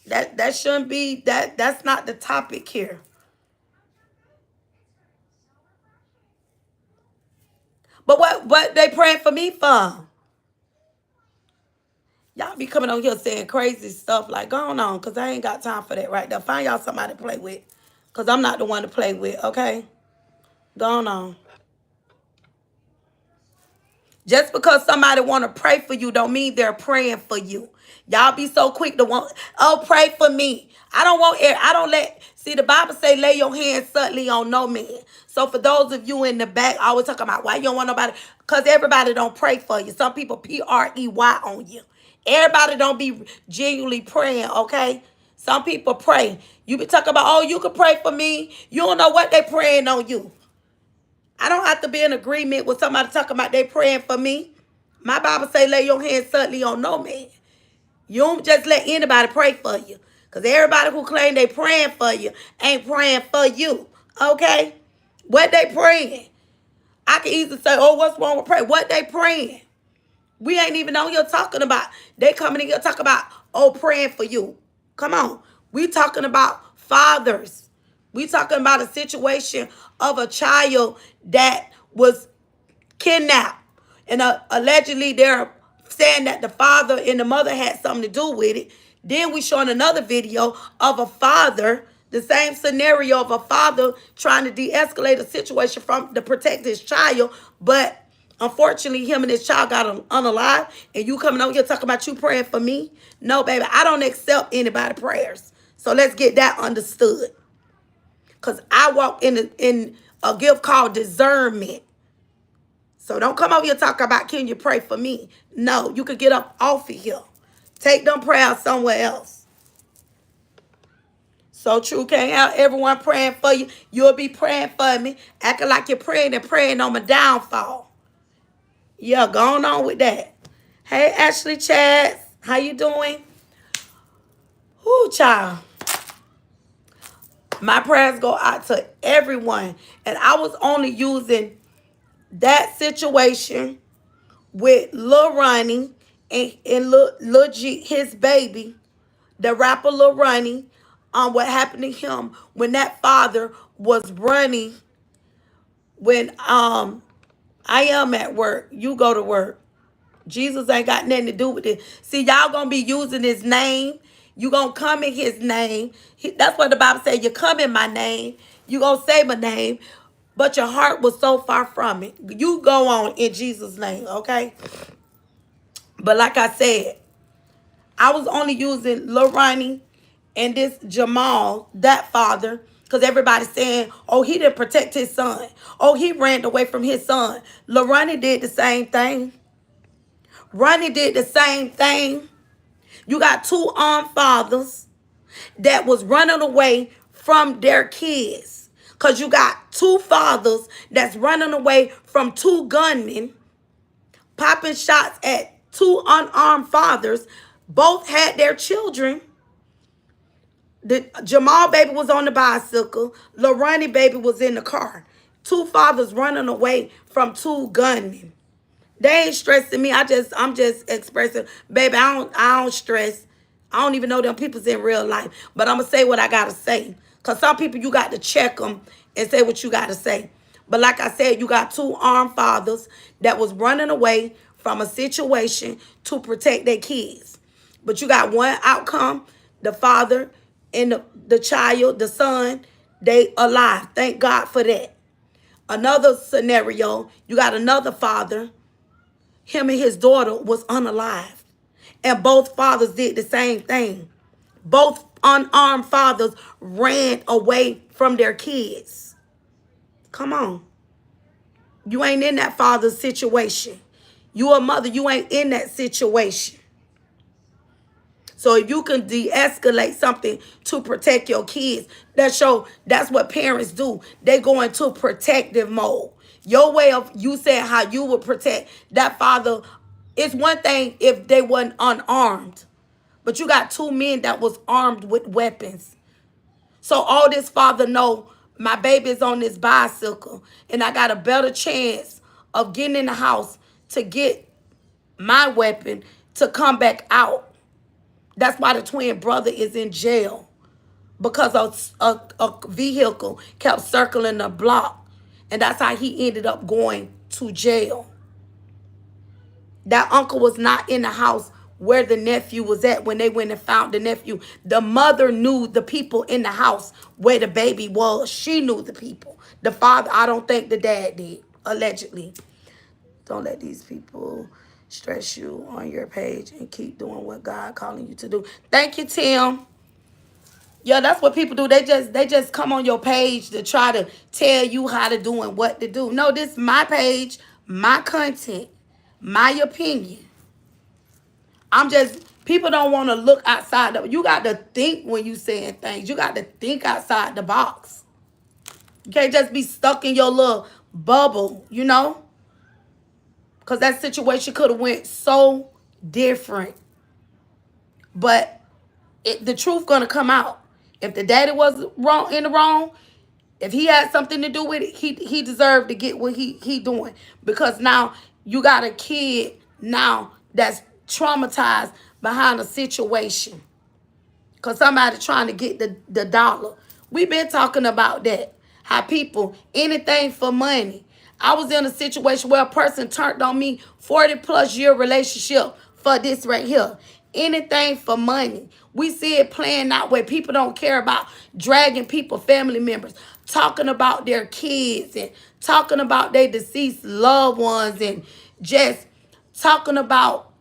That shouldn't be that's not the topic here. But what they praying for me for? Y'all be coming on here saying crazy stuff like, go on, because I ain't got time for that right now. Find y'all somebody to play with, because I'm not the one to play with, okay? Go on. Just because somebody want to pray for you don't mean they're praying for you. Y'all be so quick to want, oh, pray for me. See, the Bible say, lay your hands suddenly on no man. So for those of you in the back, I always talking about why you don't want nobody, because everybody don't pray for you. Some people P-R-E-Y on you. Everybody don't be genuinely praying, okay? Some people pray. You be talking about, oh, you can pray for me. You don't know what they praying on you. I don't have to be in agreement with somebody talking about they praying for me. My Bible say lay your hands suddenly on no man. You don't just let anybody pray for you. Because everybody who claim they praying for you ain't praying for you. Okay? What they praying? I can easily say, oh, what's wrong with praying? What they praying? We ain't even on here talking about, they coming in here talking about, oh, praying for you. Come on. We talking about fathers. We talking about a situation of a child that was kidnapped. And allegedly they're saying that the father and the mother had something to do with it. Then we showing another video of a father, the same scenario of a father trying to de-escalate a situation to protect his child. But unfortunately, him and his child got unalive. And you coming over here talking about you praying for me? No, baby, I don't accept anybody's prayers. So let's get that understood. Because I walk in a gift called discernment. So don't come over here talking about, can you pray for me? No, you could get up off of here. Take them prayers somewhere else. So true, can't have everyone praying for you. You'll be praying for me, acting like you're praying and praying on my downfall. Yeah, going on with that. Hey, Ashley Chad, how you doing? Whoo, child. My prayers go out to everyone. And I was only using that situation with Lil Ronnie and Lil G, his baby, the rapper Lil Ronnie, on what happened to him when that father was running. When I am at work, you go to work. Jesus ain't got nothing to do with it. See, y'all gonna be using his name. You gonna come in his name. That's what the Bible says. You come in my name. You gonna say my name. But your heart was so far from it. You go on in Jesus' name, okay? But like I said, I was only using Lil Ronnie and this Jamal, that father, because everybody's saying, oh, he didn't protect his son. Oh, he ran away from his son. Lil Ronnie did the same thing. Ronnie did the same thing. You got two armed fathers that was running away from their kids. Because you got two fathers that's running away from two gunmen, popping shots at two unarmed fathers. Both had their children. The Jamal baby was on the bicycle. Lorani baby was in the car. Two fathers running away from two gunmen. They ain't stressing me. I'm just expressing, baby, I don't stress. I don't even know them people's in real life. But I'm gonna say what I gotta say. Cause some people you got to check them and say what you gotta say. But like I said, you got two armed fathers that was running away from a situation to protect their kids. But you got one outcome, the father and the child, the son, they alive. Thank God for that. Another scenario, you got another father, him and his daughter was unalived. And both fathers did the same thing. Both unarmed fathers ran away from their kids. Come on. You ain't in that father's situation. You a mother, you ain't in that situation. So if you can de-escalate something to protect your kids, that's what parents do. They go into protective mode. Your way of, you said how you would protect that father. It's one thing if they wasn't unarmed, but you got two men that was armed with weapons. So all this father know, my baby is on this bicycle and I got a better chance of getting in the house to get my weapon to come back out. That's why the twin brother is in jail, because a vehicle kept circling the block. And that's how he ended up going to jail. That uncle was not in the house where the nephew was at when they went and found the nephew. The mother knew the people in the house where the baby was. She knew the people. The father, I don't think the dad did, allegedly. Don't let these people stress you on your page and keep doing what God calling you to do. Thank you, Tim. Yeah, that's what people do. They just come on your page to try to tell you how to do and what to do. No, this is my page, my content, my opinion. People don't want to look outside. You got to think when you saying things. You got to think outside the box. You can't just be stuck in your little bubble, you know? Because that situation could have went so different. But the truth gonna come out. If the daddy was wrong in the wrong, if he had something to do with it, he deserved to get what he doing. Because now you got a kid now that's traumatized behind a situation. Because somebody trying to get the dollar. We've been talking about that. How people, anything for money. I was in a situation where a person turned on me 40 plus year relationship for this right here. Anything for money. We see it playing out where people don't care about dragging people, family members, talking about their kids and talking about their deceased loved ones and just talking about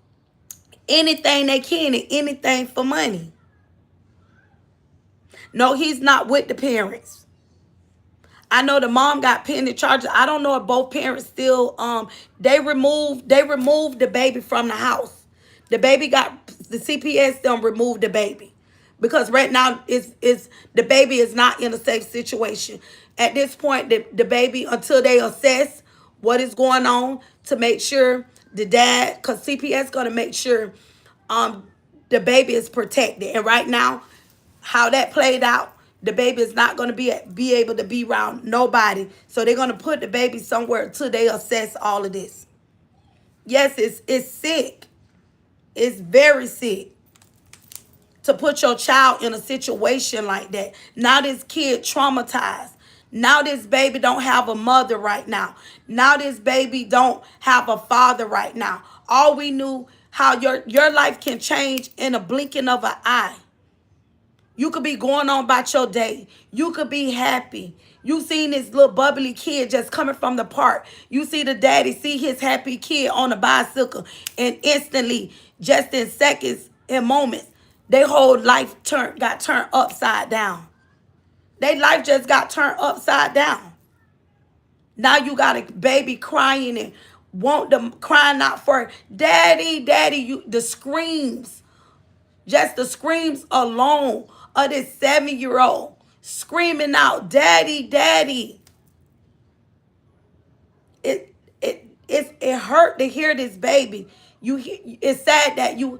anything they can and anything for money. No, he's not with the parents. I know the mom got pending charges. I don't know if both parents still they removed the baby from the house. The baby got the CPS them removed the baby. Because right now it's the baby is not in a safe situation. At this point, the baby, until they assess what is going on to make sure the dad, because CPS gonna make sure the baby is protected. And right now, how that played out, the baby is not going to be able to be around nobody. So they're going to put the baby somewhere until they assess all of this. Yes, it's sick. It's very sick to put your child in a situation like that. Now this kid traumatized. Now this baby don't have a mother right now. Now this baby don't have a father right now. All we knew how your life can change in a blinking of an eye. You could be going on about your day. You could be happy. You seen this little bubbly kid just coming from the park. You see the daddy see his happy kid on a bicycle. And instantly, just in seconds and moments, their whole life got turned upside down. Their life just got turned upside down. Now you got a baby crying and want them crying out for daddy, daddy. The screams. Just the screams alone of this 7-year-old screaming out, daddy, daddy. It hurt to hear this baby. It's sad that you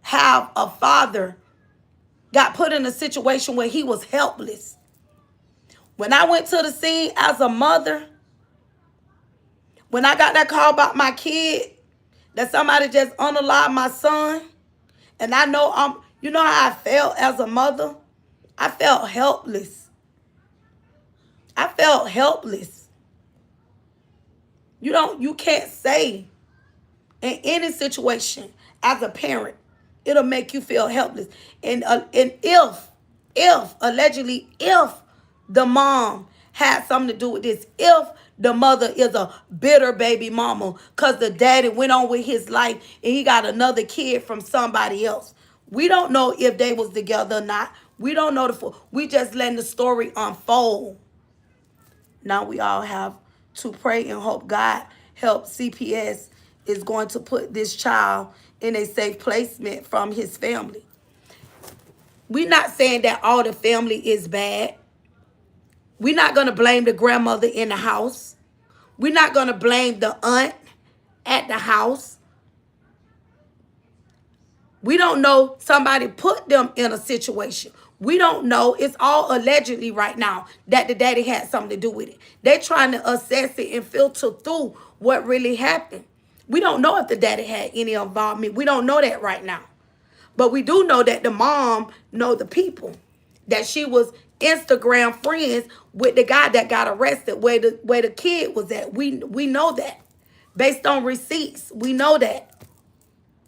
have a father got put in a situation where he was helpless. When I went to the scene as a mother, When I got that call about my kid, that somebody just unalived my son, and I know you know how I felt as a mother? I felt helpless. I felt helpless. You can't say in any situation as a parent, it'll make you feel helpless. And if allegedly, if the mom had something to do with this, if the mother is a bitter baby mama because the daddy went on with his life and he got another kid from somebody else. We don't know if they was together or not. We don't know we just letting the story unfold. Now we all have to pray and hope God help CPS is going to put this child in a safe placement from his family. We're not saying that all the family is bad. We're not going to blame the grandmother in the house. We're not going to blame the aunt at the house. We don't know somebody put them in a situation. We don't know. It's all allegedly right now that the daddy had something to do with it. They're trying to assess it and filter through what really happened. We don't know if the daddy had any involvement. We don't know that right now. But we do know that the mom know the people. That she was Instagram friends with the guy that got arrested where the kid was at. We know that. Based on receipts, we know that.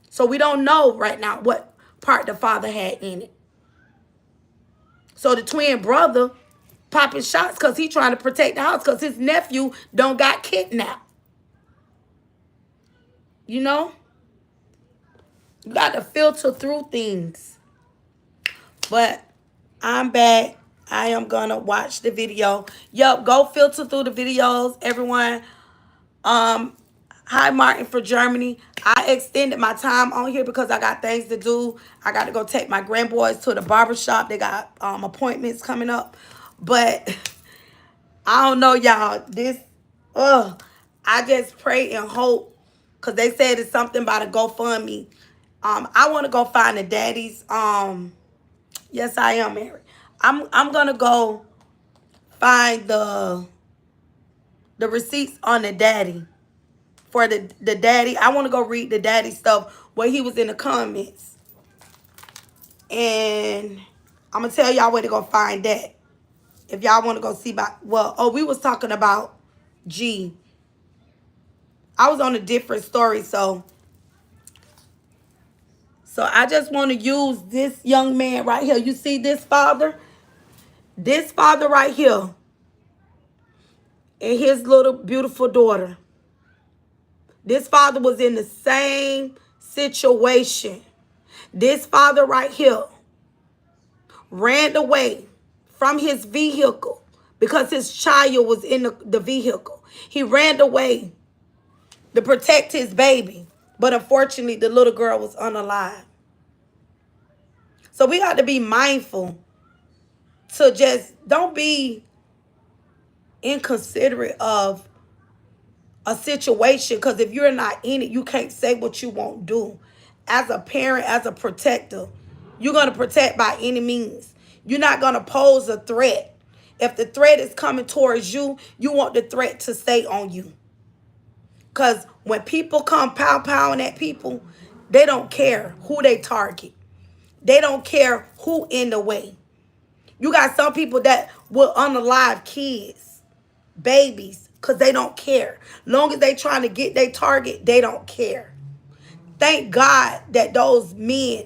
So we don't know right now what part the father had in it. So the twin brother popping shots because he trying to protect the house because his nephew don't got kidnapped. You know? You got to filter through things. But I'm back. I am going to watch the video. Yup, go filter through the videos, everyone. Hi, Martin for Germany. I extended my time on here because I got things to do. I got to go take my grandboys to the barbershop. They got appointments coming up. But I don't know, y'all. I just pray and hope because they said it's something about a GoFundMe. I want to go find the daddies. Yes, I am married. I'm gonna go find the receipts on the daddy. For the daddy, I want to go read the daddy stuff where he was in the comments. And I'm going to tell y'all where to go find that. If y'all want to go see about, we was talking about G. I was on a different story, so I just want to use this young man right here. You see this father? This father right here and his little beautiful daughter. This father was in the same situation. This father right here ran away from his vehicle because his child was in the vehicle. He ran away to protect his baby. But unfortunately, the little girl was unalive. So we got to be mindful to just don't be inconsiderate of a situation, because if you're not in it, you can't say what you won't do. As a parent, as a protector, you're going to protect by any means. You're not going to pose a threat. If the threat is coming towards you, you want the threat to stay on you. Because when people come pow-powing at people, they don't care who they target. They don't care who in the way. You got some people that will unalive kids, babies, because they don't care. Long as they trying to get their target, they don't care. Thank God that those men,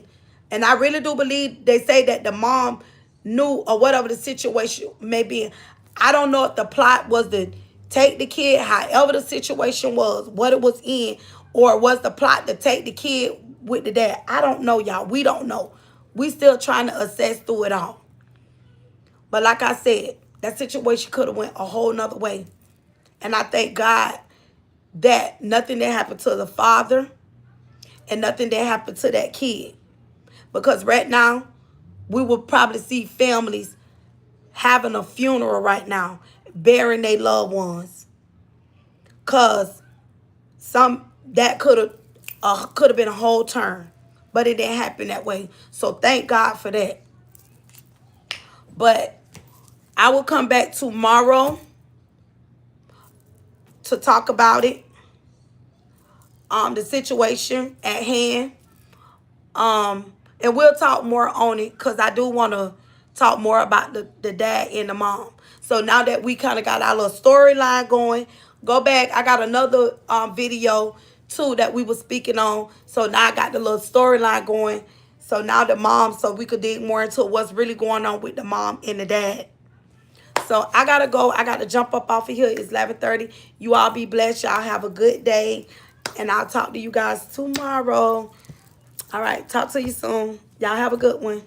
and I really do believe they say that the mom knew or whatever the situation may be. I don't know if the plot was to take the kid, however the situation was, what it was in, or was the plot to take the kid with the dad. I don't know, y'all. We don't know. We still trying to assess through it all. But like I said, that situation could have went a whole nother way. And I thank God that nothing that happened to the father and nothing that happened to that kid. Because right now, we will probably see families having a funeral right now, burying their loved ones. Because that could have been a whole turn. But it didn't happen that way. So thank God for that. But I will come back tomorrow to talk about it, the situation at hand. And we'll talk more on it because I do want to talk more about the dad and the mom. So now that we kind of got our little storyline going, go back. I got another video too that we were speaking on. So now I got the little storyline going. So now the mom, so we could dig more into what's really going on with the mom and the dad. So I gotta go. I gotta jump up off of here. It's 11:30. You all be blessed. Y'all have a good day. And I'll talk to you guys tomorrow. All right. Talk to you soon. Y'all have a good one.